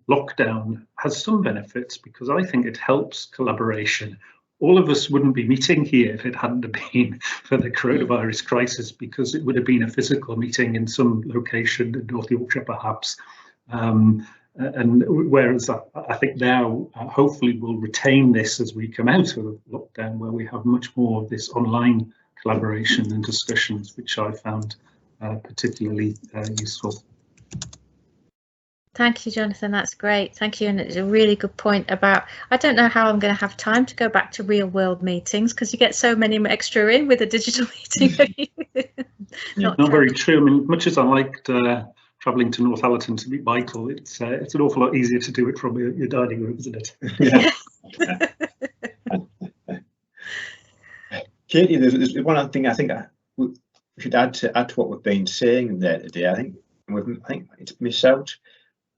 lockdown has some benefits because I think it helps collaboration. All of us wouldn't be meeting here if it hadn't been for the coronavirus crisis, because it would have been a physical meeting in some location in North Yorkshire, perhaps. And whereas I think now, hopefully we'll retain this as we come out of lockdown, where we have much more of this online collaboration and discussions, which I found particularly useful.
Thank you, Jonathan. That's great. Thank you. And it's a really good point about, I don't know how I'm going to have time to go back to real world meetings because you get so many extra in with a digital meeting.
Not very true. I mean, much as I liked travelling to Northallerton to meet Michael, it's an awful lot easier to do it from your dining room, isn't it?
Yeah. Katie, there's one other thing I think we should add to what we've been saying there today. I think it's missed out.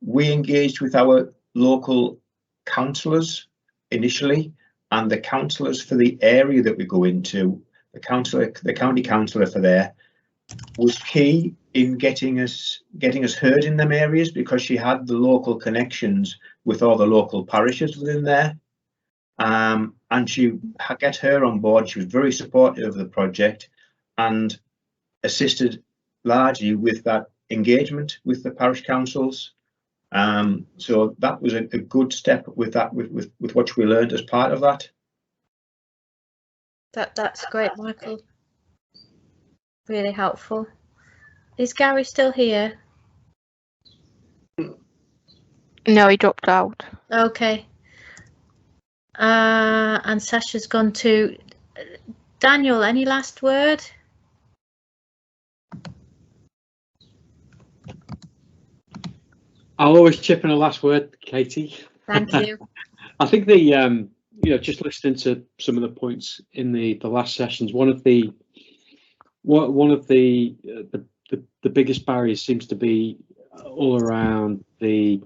We engaged with our local councillors initially, and the councillors for the area that we go into, the county councillor for there, was key in getting us heard in them areas because she had the local connections with all the local parishes within there. And she got her on board. She was very supportive of the project and assisted largely with that engagement with the parish councils. So that was a good step with that, with what we learned as part of that.
That's great, Michael. Really helpful. Is Gary still here?
No, he dropped out.
Okay. And Sasha's gone too. Daniel, any last word?
I'll always chip in a last word, Katie.
Thank you.
I think the just listening to some of the points in the last sessions, one of the biggest barriers seems to be all around the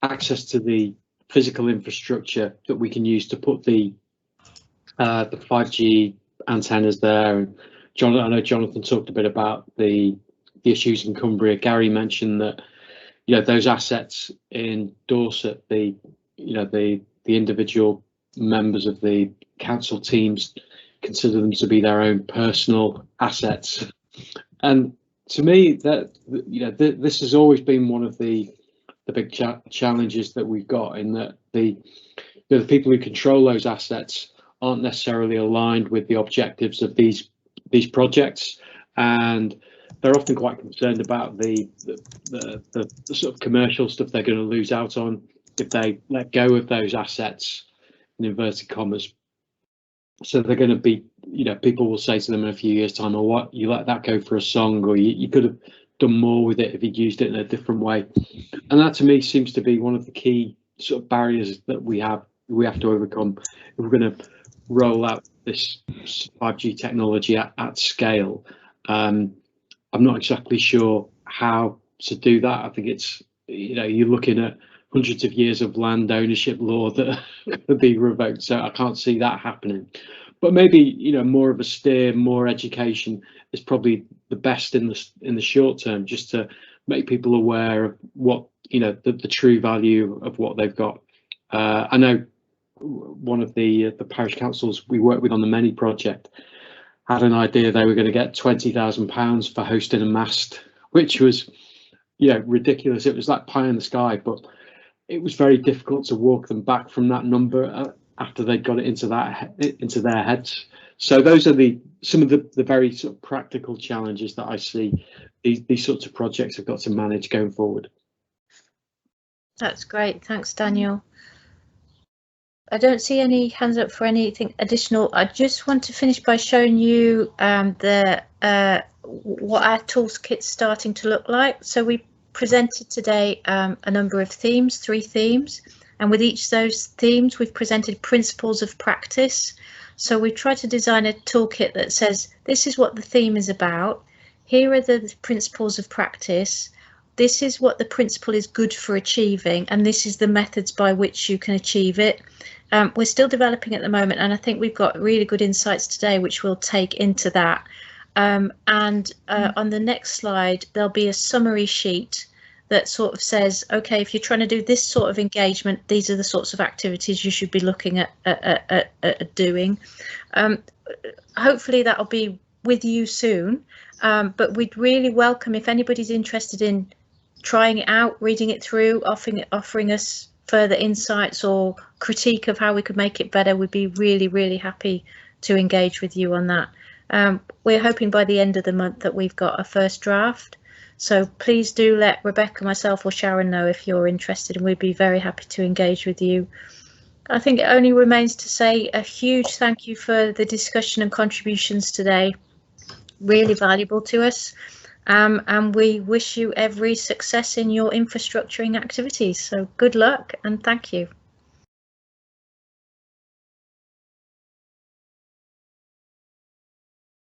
access to the physical infrastructure that we can use to put the 5G antennas there. And I know Jonathan talked a bit about the issues in Cumbria. Gary mentioned that, you know, those assets in Dorset, the individual members of the council teams consider them to be their own personal assets. And to me, that, you know, this has always been one of the big challenges that we've got, in that the people who control those assets aren't necessarily aligned with the objectives of these projects, and they're often quite concerned about the sort of commercial stuff they're going to lose out on if they let go of those assets, in inverted commas. So they're going to be, you know, people will say to them in a few years' time, "Oh, what, you let that go for a song, or you could have done more with it if you'd used it in a different way." And that, to me, seems to be one of the key sort of barriers that we have to overcome if we're going to roll out this 5G technology at scale. I'm not exactly sure how to do that. I think it's, you know, you're looking at hundreds of years of land ownership law that could be revoked, so I can't see that happening. But maybe, you know, more of a steer, more education is probably the best in the short term, just to make people aware of what, you know, the true value of what they've got. I know one of the parish councils we worked with on the Many project had an idea they were going to get £20,000 for hosting a mast, which was, yeah, ridiculous. It was like pie in the sky, but it was very difficult to walk them back from that number after they'd got it into their heads. So those are some of the very sort of practical challenges that I see these sorts of projects have got to manage going forward.
That's great. Thanks, Daniel. I don't see any hands up for anything additional. I just want to finish by showing you what our toolkit's starting to look like. So we presented today a number of themes, 3 themes, and with each of those themes we've presented principles of practice. So we tried to design a toolkit that says, this is what the theme is about, here are the principles of practice, this is what the principle is good for achieving, and this is the methods by which you can achieve it. We're still developing at the moment, and I think we've got really good insights today which we'll take into that. On the next slide there'll be a summary sheet that sort of says, okay, if you're trying to do this sort of engagement, these are the sorts of activities you should be looking at doing. Hopefully that'll be with you soon, but we'd really welcome if anybody's interested in trying it out, reading it through, offering us further insights or critique of how we could make it better. We'd be really happy to engage with you on that. We're hoping by the end of the month that we've got a first draft, so please do let Rebecca, myself or Sharon know if you're interested, and we'd be very happy to engage with you. I think it only remains to say a huge thank you for the discussion and contributions today, really valuable to us, and we wish you every success in your infrastructuring activities. So good luck and thank you.